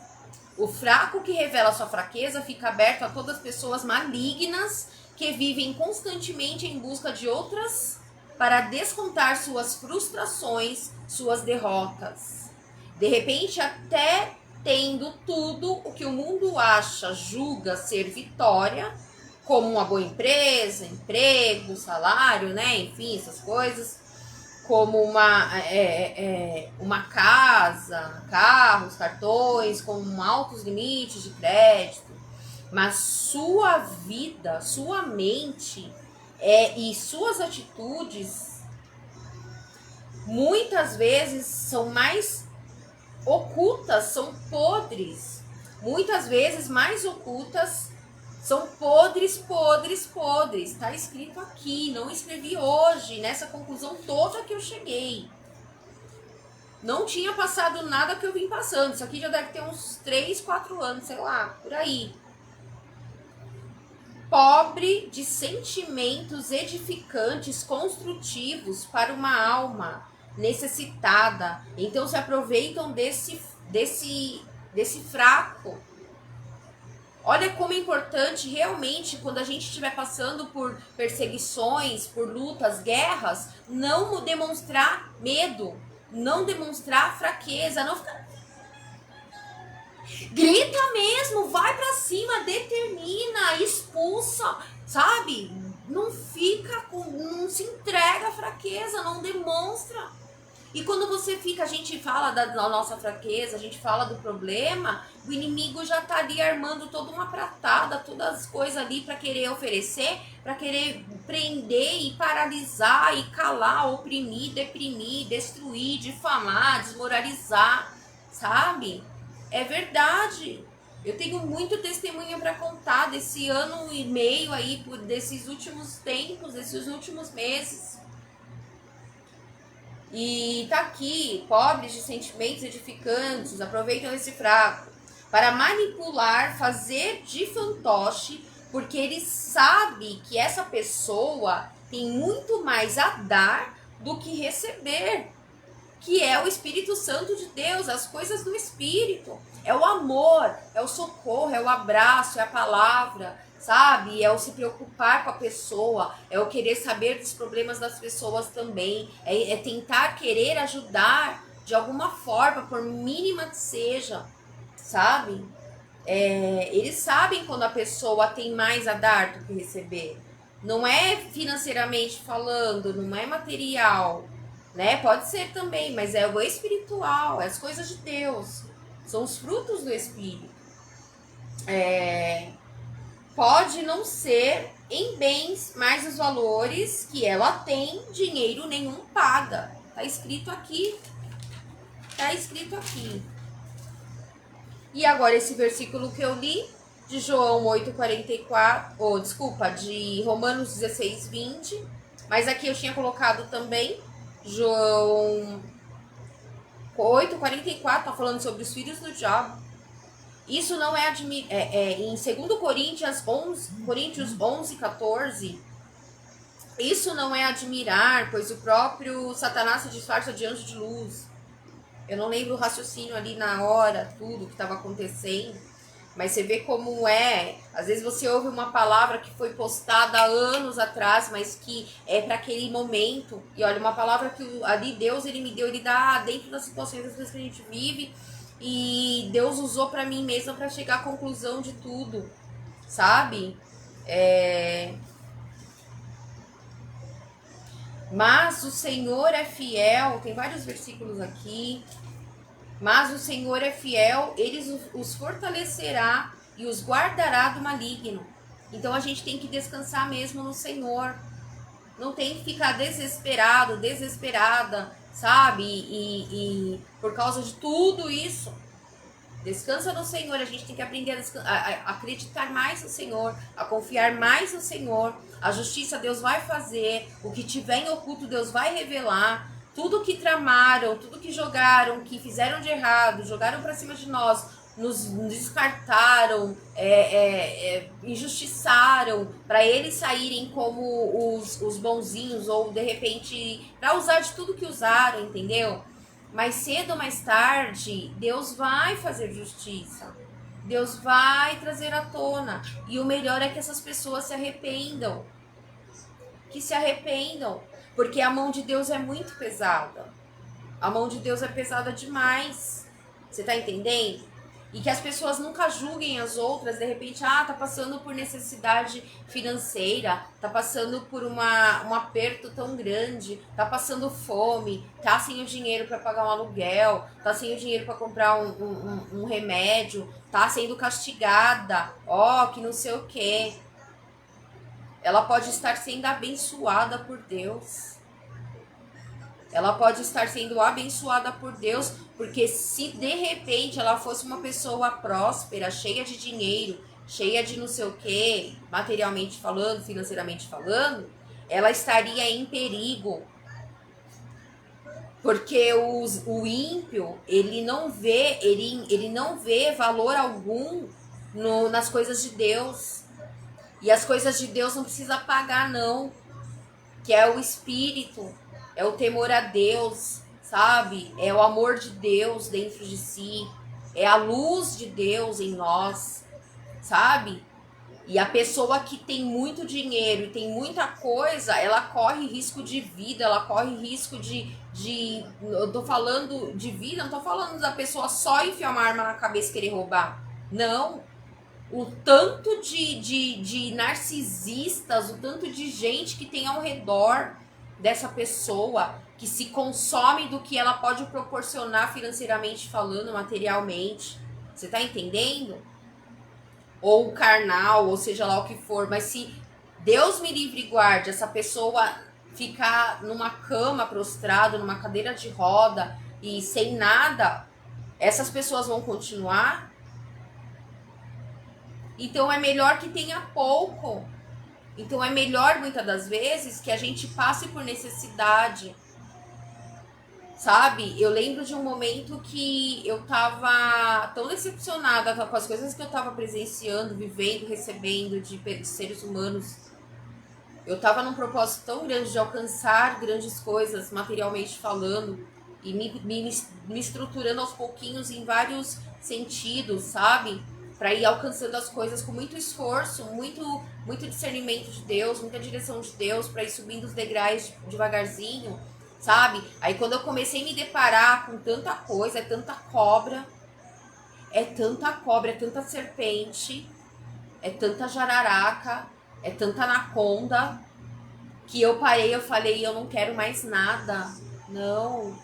O fraco que revela sua fraqueza fica aberto a todas as pessoas malignas que vivem constantemente em busca de outras para descontar suas frustrações, suas derrotas. De repente, até tendo tudo o que o mundo acha, julga ser vitória, como uma boa empresa, emprego, salário, né? Enfim, essas coisas, como uma casa, carros, cartões, com altos limites de crédito. Mas sua vida, sua mente e suas atitudes muitas vezes são mais ocultas, são podres. Muitas vezes mais ocultas, são podres, podres, podres. Tá escrito aqui, não escrevi hoje, nessa conclusão toda que eu cheguei. Não tinha passado nada que eu vim passando. Isso aqui já deve ter uns 3, 4 anos, sei lá, por aí. Pobre de sentimentos edificantes, construtivos para uma alma necessitada. Então se aproveitam desse fraco. Olha como é importante realmente, quando a gente estiver passando por perseguições, por lutas, guerras, não demonstrar medo, não demonstrar fraqueza, não ficar... Grita mesmo, vai pra cima, determina, expulsa, sabe? Não fica, não se entrega à fraqueza, não demonstra. E quando você fica, a gente fala da nossa fraqueza, a gente fala do problema, o inimigo já tá ali armando toda uma pratada, todas as coisas ali para querer oferecer, para querer prender e paralisar e calar, oprimir, deprimir, destruir, difamar, desmoralizar, sabe? É verdade. Eu tenho muito testemunho para contar desse ano e meio aí, desses últimos tempos, desses últimos meses. E tá aqui, pobres de sentimentos edificantes, aproveitam esse fraco para manipular, fazer de fantoche, porque ele sabe que essa pessoa tem muito mais a dar do que receber, que é o Espírito Santo de Deus, as coisas do Espírito. É o amor, é o socorro, é o abraço, é a palavra, sabe? É o se preocupar com a pessoa, é o querer saber dos problemas das pessoas também, é tentar querer ajudar de alguma forma, por mínima que seja, sabe? Eles sabem quando a pessoa tem mais a dar do que receber. Não é financeiramente falando, não é material, né? Pode ser também, mas é o espiritual, é as coisas de Deus, são os frutos do Espírito. Pode não ser em bens, mas os valores que ela tem, dinheiro nenhum paga. Tá escrito aqui. Tá escrito aqui. E agora esse versículo que eu li, de João 8,44, de Romanos 16, 20. Mas aqui eu tinha colocado também João 8,44, tá falando sobre os filhos do diabo. Isso não é, em 2 Coríntios 11, 14, isso não é admirar, pois o próprio Satanás se disfarça de anjo de luz. Eu não lembro o raciocínio ali na hora, tudo que estava acontecendo, mas você vê como é. Às vezes você ouve uma palavra que foi postada há anos atrás, mas que é para aquele momento. E olha, uma palavra que ali Deus ele me deu, ele dá dentro das situações das vezes que a gente vive. E Deus usou para mim mesma para chegar à conclusão de tudo, sabe? Mas o Senhor é fiel, tem vários versículos aqui. Mas o Senhor é fiel, ele os fortalecerá e os guardará do maligno. Então a gente tem que descansar mesmo no Senhor. Não tem que ficar desesperado, desesperada, sabe? E por causa de tudo isso. Descansa no Senhor, a gente tem que aprender a acreditar mais no Senhor, a confiar mais no Senhor. A justiça Deus vai fazer, o que tiver em oculto Deus vai revelar. Tudo que tramaram, tudo que jogaram, que fizeram de errado, jogaram para cima de nós, nos descartaram, injustiçaram, para eles saírem como os bonzinhos, ou de repente, para usar de tudo que usaram, entendeu? Mais cedo ou mais tarde, Deus vai fazer justiça. Deus vai trazer à tona. E o melhor é que essas pessoas se arrependam. Que se arrependam. Porque a mão de Deus é muito pesada. A mão de Deus é pesada demais. Você tá entendendo? E que as pessoas nunca julguem as outras, de repente, tá passando por necessidade financeira, tá passando por um aperto tão grande, tá passando fome, tá sem o dinheiro para pagar um aluguel, tá sem o dinheiro para comprar um remédio, tá sendo castigada, que não sei o quê. Ela pode estar sendo abençoada por Deus. Ela pode estar sendo abençoada por Deus, porque se de repente ela fosse uma pessoa próspera, cheia de dinheiro, cheia de não sei o que, materialmente falando, financeiramente falando, ela estaria em perigo. Porque o ímpio, ele não vê valor algum nas coisas de Deus. E as coisas de Deus não precisa pagar, não. Que é o Espírito. É o temor a Deus, sabe? É o amor de Deus dentro de si. É a luz de Deus em nós, sabe? E a pessoa que tem muito dinheiro e tem muita coisa, ela corre risco de vida, ela corre risco de eu tô falando de vida, não tô falando da pessoa só enfiar uma arma na cabeça e querer roubar. Não. O tanto de narcisistas, o tanto de gente que tem ao redor dessa pessoa, que se consome do que ela pode proporcionar financeiramente falando, materialmente. Você tá entendendo? Ou carnal, ou seja lá o que for. Mas se Deus me livre e guarde essa pessoa ficar numa cama prostrado, numa cadeira de roda e sem nada, essas pessoas vão continuar. Então é melhor que tenha pouco. Então é melhor, muitas das vezes, que a gente passe por necessidade. Sabe? Eu lembro de um momento que eu tava tão decepcionada com as coisas que eu tava presenciando, vivendo, recebendo de seres humanos. Eu tava num propósito tão grande de alcançar grandes coisas, materialmente falando, e me estruturando aos pouquinhos em vários sentidos, sabe? Para ir alcançando as coisas com muito esforço, muito discernimento de Deus, muita direção de Deus, para ir subindo os degraus devagarzinho, sabe? Aí quando eu comecei a me deparar com tanta coisa, é tanta cobra, é tanta serpente, é tanta jararaca, é tanta anaconda, que eu parei, eu falei, eu não quero mais nada. Não,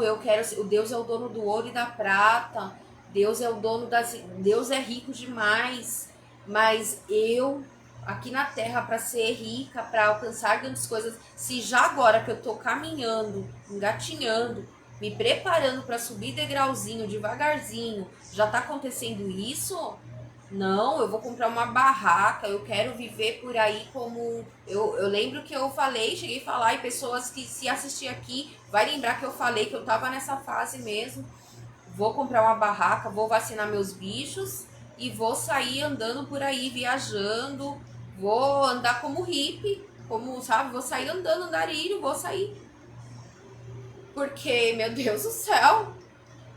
eu quero, o Deus é o dono do ouro e da prata, Deus é o dono Deus é rico demais, mas eu aqui na terra, para ser rica, para alcançar grandes coisas, se já agora que eu tô caminhando, engatinhando, me preparando para subir degrauzinho, devagarzinho, já tá acontecendo isso? Não, eu vou comprar uma barraca, eu quero viver por aí como... Eu lembro que eu falei, cheguei a falar, e pessoas que se assistir aqui vai lembrar que eu falei que eu tava nessa fase mesmo. vou comprar uma barraca, vou vacinar meus bichos e vou sair andando por aí, viajando, vou andar como hippie, como, sabe, vou sair andando, andarilho, vou sair. Porque, meu Deus do céu.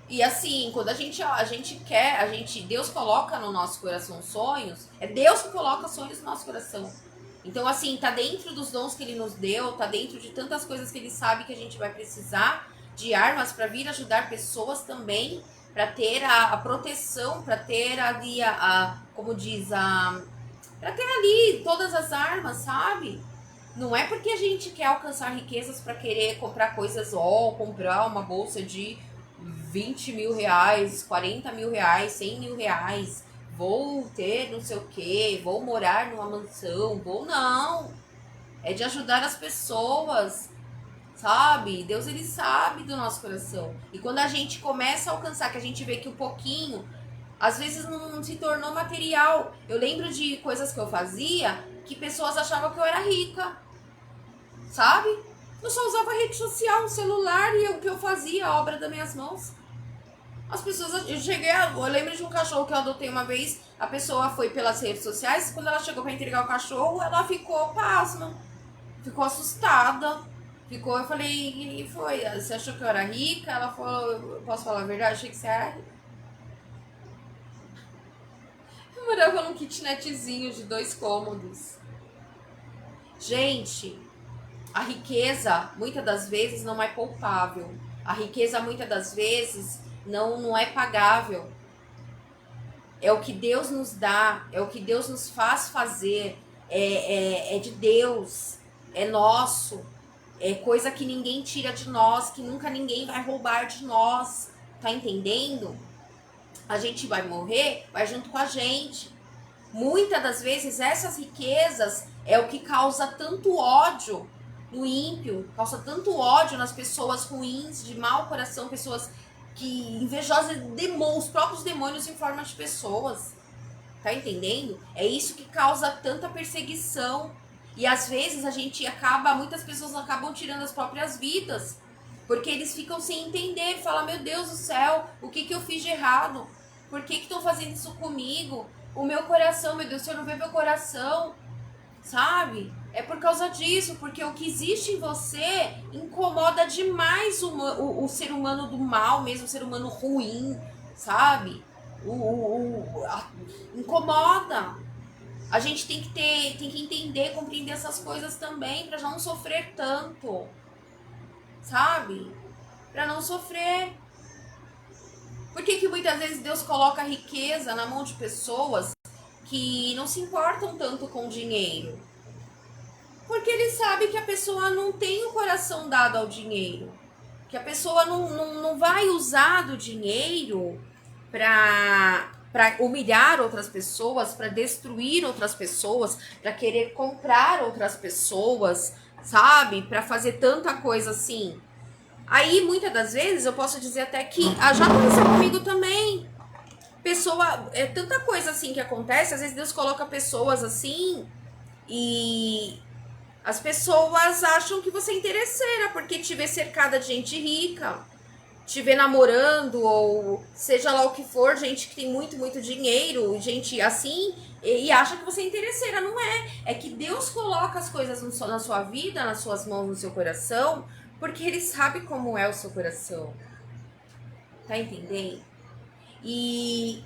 E assim, quando a gente quer, Deus coloca no nosso coração sonhos, é Deus que coloca sonhos no nosso coração. Então, assim, tá dentro dos dons que ele nos deu, tá dentro de tantas coisas que ele sabe que a gente vai precisar, de armas para vir ajudar pessoas também, para ter a proteção, para ter ali como diz, para ter ali todas as armas, sabe? Não é porque a gente quer alcançar riquezas para querer comprar coisas, comprar uma bolsa de 20 mil reais, 40 mil reais, 100 mil reais, vou ter não sei o que, vou morar numa mansão, não. É de ajudar as pessoas, sabe? Deus, ele sabe do nosso coração. E quando a gente começa a alcançar, que a gente vê que um pouquinho, às vezes não se tornou material. Eu lembro de coisas que eu fazia que pessoas achavam que eu era rica, sabe? Eu só usava rede social, um celular, e o que eu fazia, a obra das minhas mãos. As pessoas, eu lembro de um cachorro que eu adotei uma vez, a pessoa foi pelas redes sociais, quando ela chegou para entregar o cachorro, ela ficou pasma, ficou assustada, eu falei, e foi, você achou que eu era rica? Ela falou, posso falar a verdade? Achei que você era rica. Eu morava num kitnetzinho de 2 cômodos. Gente, a riqueza, muitas das vezes, não é poupável. A riqueza, muitas das vezes, não é pagável. É o que Deus nos dá, é o que Deus nos faz fazer, é de Deus, é nosso, é coisa que ninguém tira de nós, que nunca ninguém vai roubar de nós, tá entendendo? A gente vai morrer, vai junto com a gente. Muitas das vezes essas riquezas é o que causa tanto ódio no ímpio, causa tanto ódio nas pessoas ruins, de mau coração, pessoas que invejosas, os próprios demônios em forma de pessoas. Tá entendendo? É isso que causa tanta perseguição. E às vezes muitas pessoas acabam tirando as próprias vidas, porque eles ficam sem entender, falam, meu Deus do céu, o que eu fiz de errado? Por que estão fazendo isso comigo? O meu coração, meu Deus, o Senhor não vê meu coração, sabe? É por causa disso, porque o que existe em você incomoda demais o ser humano do mal, mesmo o ser humano ruim, sabe? Incomoda. A gente tem que entender, compreender essas coisas também, para não sofrer tanto, sabe? Para não sofrer. Por que muitas vezes Deus coloca a riqueza na mão de pessoas que não se importam tanto com dinheiro? Porque ele sabe que a pessoa não tem o coração dado ao dinheiro. Que a pessoa não vai usar do dinheiro para humilhar outras pessoas, para destruir outras pessoas, para querer comprar outras pessoas, sabe? Para fazer tanta coisa assim. Aí, muitas das vezes, eu posso dizer até que já aconteceu comigo também. É tanta coisa assim que acontece, às vezes Deus coloca pessoas assim e as pessoas acham que você é interesseira porque te vê cercada de gente rica, te vê namorando ou seja lá o que for, gente que tem muito, muito dinheiro, gente assim, e acha que você é interesseira. Não é. É que Deus coloca as coisas na sua vida, nas suas mãos, no seu coração, porque Ele sabe como é o seu coração. Tá entendendo? E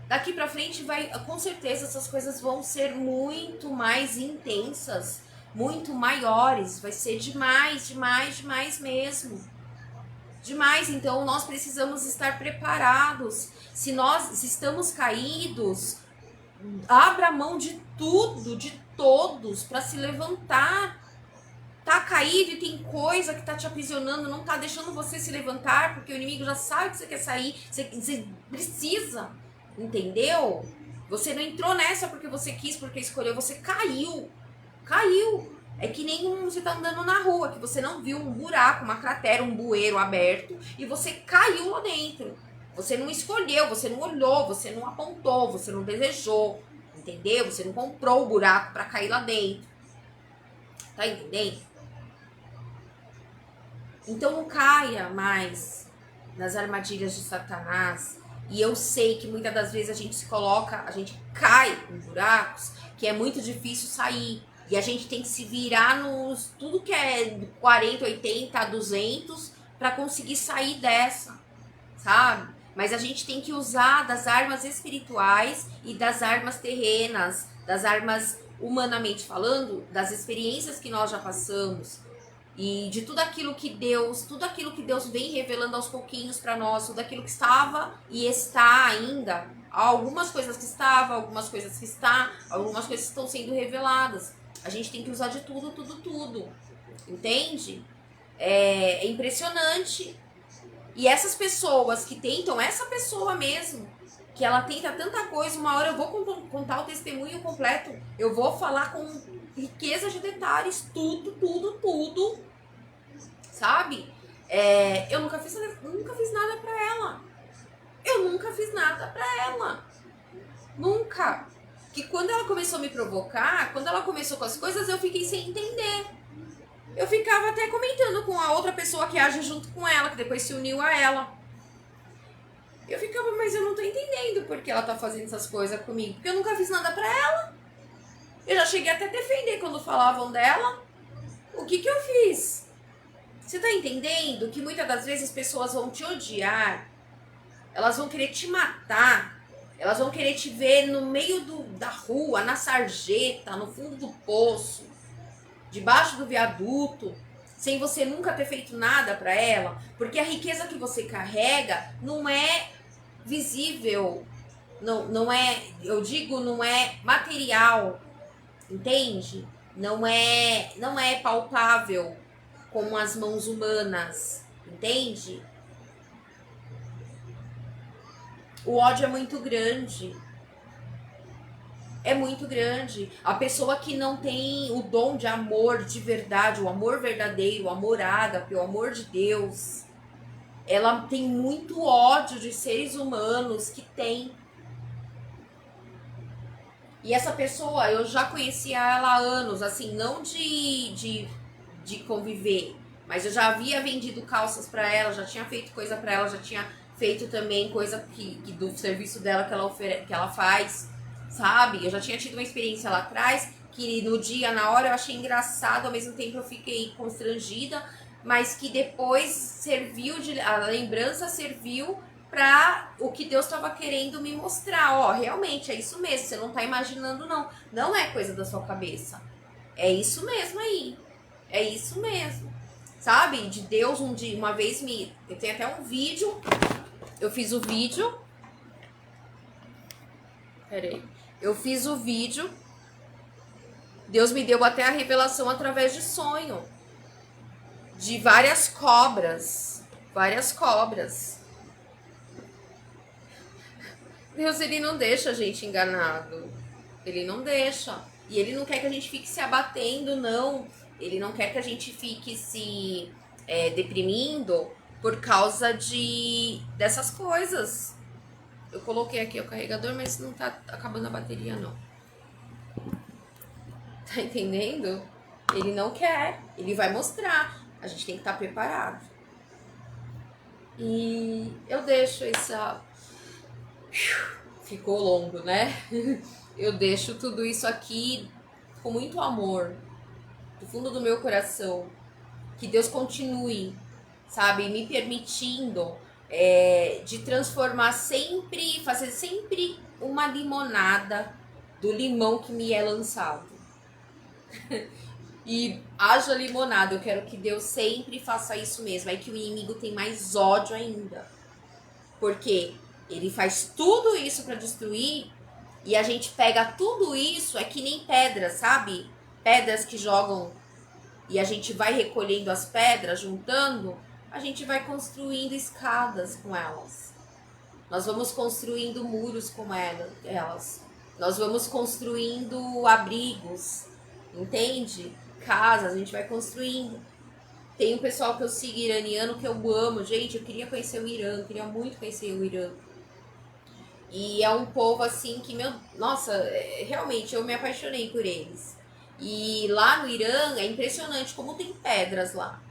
daqui pra frente com certeza essas coisas vão ser muito mais intensas, muito maiores, vai ser demais, demais, demais mesmo. Demais, então nós precisamos estar preparados. Se estamos caídos, abra mão de tudo, de todos, para se levantar. Tá caído e tem coisa que tá te aprisionando, não tá deixando você se levantar, porque o inimigo já sabe que você quer sair, você precisa, entendeu? Você não entrou nessa porque você quis, porque escolheu, você caiu. É que nem você tá andando na rua, que você não viu um buraco, uma cratera, um bueiro aberto, e você caiu lá dentro. Você não escolheu, você não olhou, você não apontou, você não desejou, entendeu? Você não comprou o buraco para cair lá dentro. Tá entendendo? Então não caia mais. nas armadilhas de Satanás. E eu sei que muitas das vezes a gente se coloca, a gente cai em buracos que é muito difícil sair. E a gente tem que se virar nos tudo que é 40, 80, 200 para conseguir sair dessa, sabe? Mas a gente tem que usar das armas espirituais e das armas terrenas, das armas humanamente falando, das experiências que nós já passamos e de tudo aquilo que Deus vem revelando aos pouquinhos para nós, tudo aquilo que estava e está ainda, algumas coisas que estava, algumas coisas que está, algumas coisas que estão sendo reveladas. A gente tem que usar de tudo, tudo, entende? É impressionante. E essas pessoas que tentam, essa pessoa mesmo, que ela tenta tanta coisa, uma hora eu vou contar o testemunho completo, eu vou falar com riqueza de detalhes, tudo, sabe? Eu nunca fiz nada pra ela. Eu nunca fiz nada pra ela. Nunca. Que quando ela começou a me provocar, quando ela começou com as coisas, eu fiquei sem entender. Eu ficava até comentando com a outra pessoa que age junto com ela, que depois se uniu a ela. Eu ficava, mas eu não tô entendendo por que ela tá fazendo essas coisas comigo. Porque eu nunca fiz nada pra ela. Eu já cheguei até a defender quando falavam dela. O que eu fiz? Você tá entendendo que muitas das vezes as pessoas vão te odiar, elas vão querer te matar, elas vão querer te ver no meio da rua, na sarjeta, no fundo do poço, debaixo do viaduto, sem você nunca ter feito nada pra ela, porque a riqueza que você carrega não é visível, não é, eu digo, não é material, entende? Não é palpável como as mãos humanas, entende? O ódio é muito grande. É muito grande. A pessoa que não tem o dom de amor de verdade, o amor verdadeiro, o amor ágape, o amor de Deus, ela tem muito ódio de seres humanos que tem. E essa pessoa, eu já conhecia ela há anos, assim, não de conviver, mas eu já havia vendido calças pra ela, já tinha feito coisa pra ela, já tinha feito também coisa que do serviço dela que ela faz, sabe? Eu já tinha tido uma experiência lá atrás que no dia, na hora eu achei engraçado, ao mesmo tempo eu fiquei constrangida, mas que depois serviu a lembrança serviu para o que Deus estava querendo me mostrar. Ó, realmente é isso mesmo, você não tá imaginando não é coisa da sua cabeça, é isso mesmo aí, é isso mesmo, sabe? De Deus uma vez eu tenho até um vídeo, eu fiz o vídeo, eu fiz o vídeo, Deus me deu até a revelação através de sonho, de várias cobras. Deus, ele não deixa a gente enganado. Ele não deixa. E ele não quer que a gente fique se abatendo, não. Ele não quer que a gente fique se deprimindo por causa dessas coisas. Eu coloquei aqui o carregador, mas não tá acabando a bateria, não. Tá entendendo? Ele não quer. Ele vai mostrar. A gente tem que estar preparado. E eu deixo essa... Ficou longo, né? Eu deixo tudo isso aqui com muito amor, do fundo do meu coração. Que Deus continue, sabe, me permitindo de transformar sempre, fazer sempre uma limonada do limão que me é lançado. E haja limonada, eu quero que Deus sempre faça isso mesmo. Aí que o inimigo tem mais ódio ainda. Porque ele faz tudo isso para destruir e a gente pega tudo isso, é que nem pedras, sabe? Pedras que jogam e a gente vai recolhendo as pedras, juntando, a gente vai construindo escadas com elas. Nós vamos construindo muros com elas. Nós vamos construindo abrigos, entende? Casas, a gente vai construindo. Tem um pessoal que eu sigo iraniano que eu amo. Gente, eu queria conhecer o Irã, queria muito conhecer o Irã. E é um povo assim que, nossa, realmente eu me apaixonei por eles. E lá no Irã é impressionante como tem pedras lá.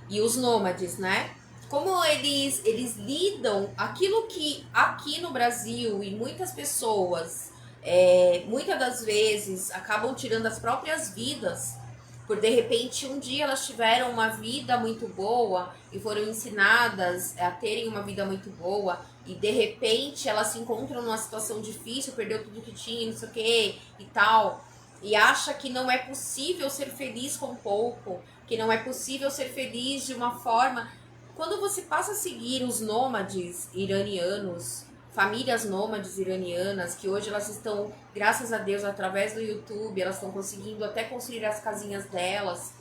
E os nômades, né? como eles lidam aquilo que aqui no Brasil e muitas pessoas, muitas das vezes, acabam tirando as próprias vidas, por de repente um dia elas tiveram uma vida muito boa e foram ensinadas a terem uma vida muito boa, e de repente elas se encontram numa situação difícil, perdeu tudo que tinha, não sei o que e tal, e acha que não é possível ser feliz com pouco, que não é possível ser feliz de uma forma. Quando você passa a seguir os nômades iranianos, famílias nômades iranianas, que hoje elas estão, graças a Deus, através do YouTube, elas estão conseguindo até construir as casinhas delas.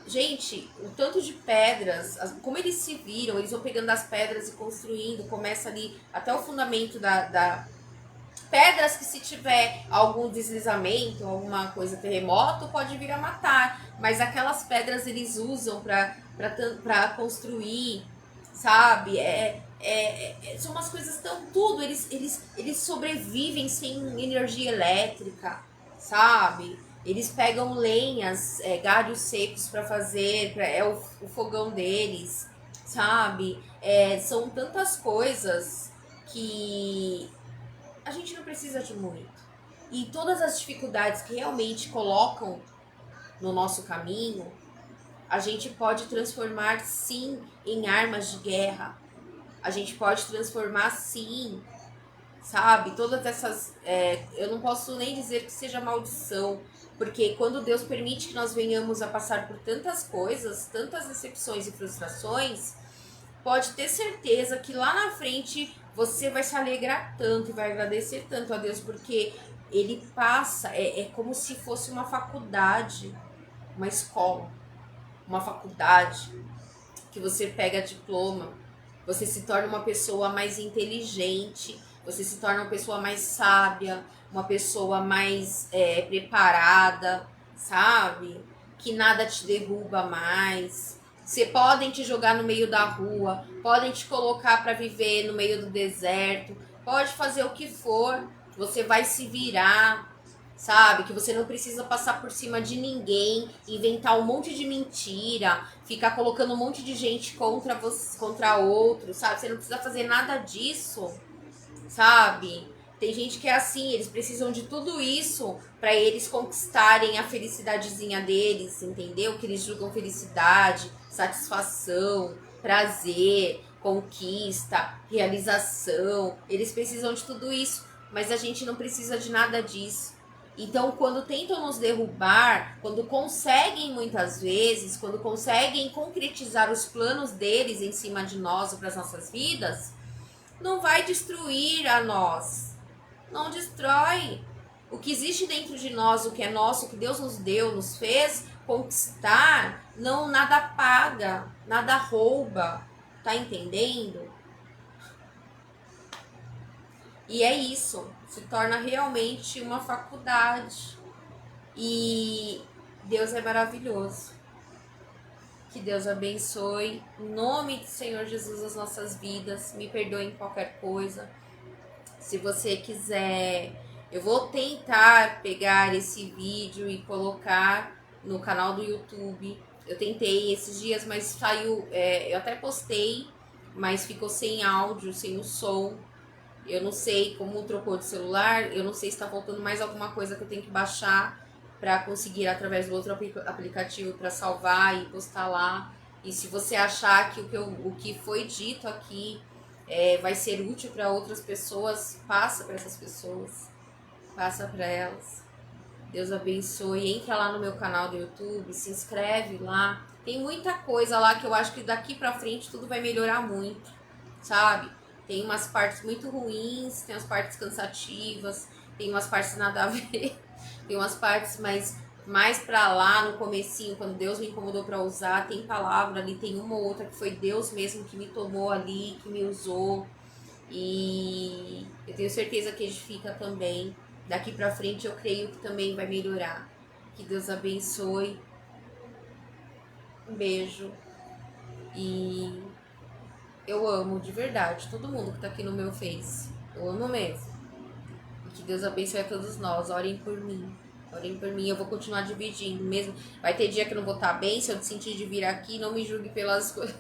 Gente, o tanto de pedras, como eles se viram, eles vão pegando as pedras e construindo, começa ali até o fundamento da pedras que, se tiver algum deslizamento, alguma coisa, terremoto, pode vir a matar. Mas aquelas pedras eles usam para construir, sabe? São umas coisas tão tudo. Eles sobrevivem sem energia elétrica, sabe? Eles pegam lenhas, galhos secos para fazer, o fogão deles, sabe? São tantas coisas que a gente não precisa de muito. E todas as dificuldades que realmente colocam no nosso caminho, a gente pode transformar sim em armas de guerra. A gente pode transformar sim, sabe? Todas essas. Eu não posso nem dizer que seja maldição, porque quando Deus permite que nós venhamos a passar por tantas coisas, tantas decepções e frustrações, pode ter certeza que lá na frente você vai se alegrar tanto e vai agradecer tanto a Deus, porque ele passa, é como se fosse uma faculdade, uma escola, uma faculdade, que você pega diploma, você se torna uma pessoa mais inteligente, você se torna uma pessoa mais sábia, uma pessoa mais preparada, sabe? Que nada te derruba mais. Você podem te jogar no meio da rua, podem te colocar para viver no meio do deserto, pode fazer o que for, você vai se virar, sabe? Que você não precisa passar por cima de ninguém, inventar um monte de mentira, ficar colocando um monte de gente contra você, contra outro, sabe? Você não precisa fazer nada disso, sabe? Tem gente que é assim, eles precisam de tudo isso para eles conquistarem a felicidadezinha deles, entendeu? Que eles julgam felicidade, satisfação, prazer, conquista, realização. Eles precisam de tudo isso, mas a gente não precisa de nada disso. Então, quando tentam nos derrubar, quando conseguem muitas vezes, quando conseguem concretizar os planos deles em cima de nós ou para as nossas vidas, não vai destruir a nós. Não destrói. O que existe dentro de nós, o que é nosso, o que Deus nos deu, nos fez conquistar, não, nada paga, nada rouba. Tá entendendo? E é isso. Se torna realmente uma faculdade. E Deus é maravilhoso. Que Deus abençoe. Em nome do Senhor Jesus as nossas vidas. Me perdoe em qualquer coisa. Se você quiser, eu vou tentar pegar esse vídeo e colocar no canal do YouTube. Eu tentei esses dias, mas saiu, eu até postei, mas ficou sem áudio, sem o som. Eu não sei como trocou de celular, eu não sei se está faltando mais alguma coisa que eu tenho que baixar para conseguir através do outro aplicativo para salvar e postar lá. E se você achar que o que foi dito aqui vai ser útil para outras pessoas, passa para essas pessoas, passa para elas. Deus abençoe. Entra lá no meu canal do YouTube, se inscreve lá. Tem muita coisa lá que eu acho que daqui para frente tudo vai melhorar muito, sabe? Tem umas partes muito ruins, tem umas partes cansativas, tem umas partes nada a ver, tem umas partes mais pra lá no comecinho, quando Deus me incomodou pra usar, tem palavra ali, tem uma ou outra que foi Deus mesmo que me tomou ali, que me usou, e eu tenho certeza que edifica também. Daqui pra frente eu creio que também vai melhorar. Que Deus abençoe. Um beijo. E eu amo de verdade todo mundo que tá aqui no meu Face. Eu amo mesmo. E que Deus abençoe a todos nós. Orem por mim. Orem por mim. Eu vou continuar dividindo mesmo. Vai ter dia que eu não vou estar bem. Se eu sentir de vir aqui, não me julgue pelas coisas.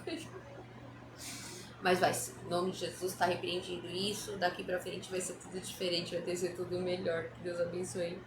Mas vai ser. Em nome de Jesus, está repreendido isso. Daqui pra frente vai ser tudo diferente, vai ter ser tudo melhor. Que Deus abençoe.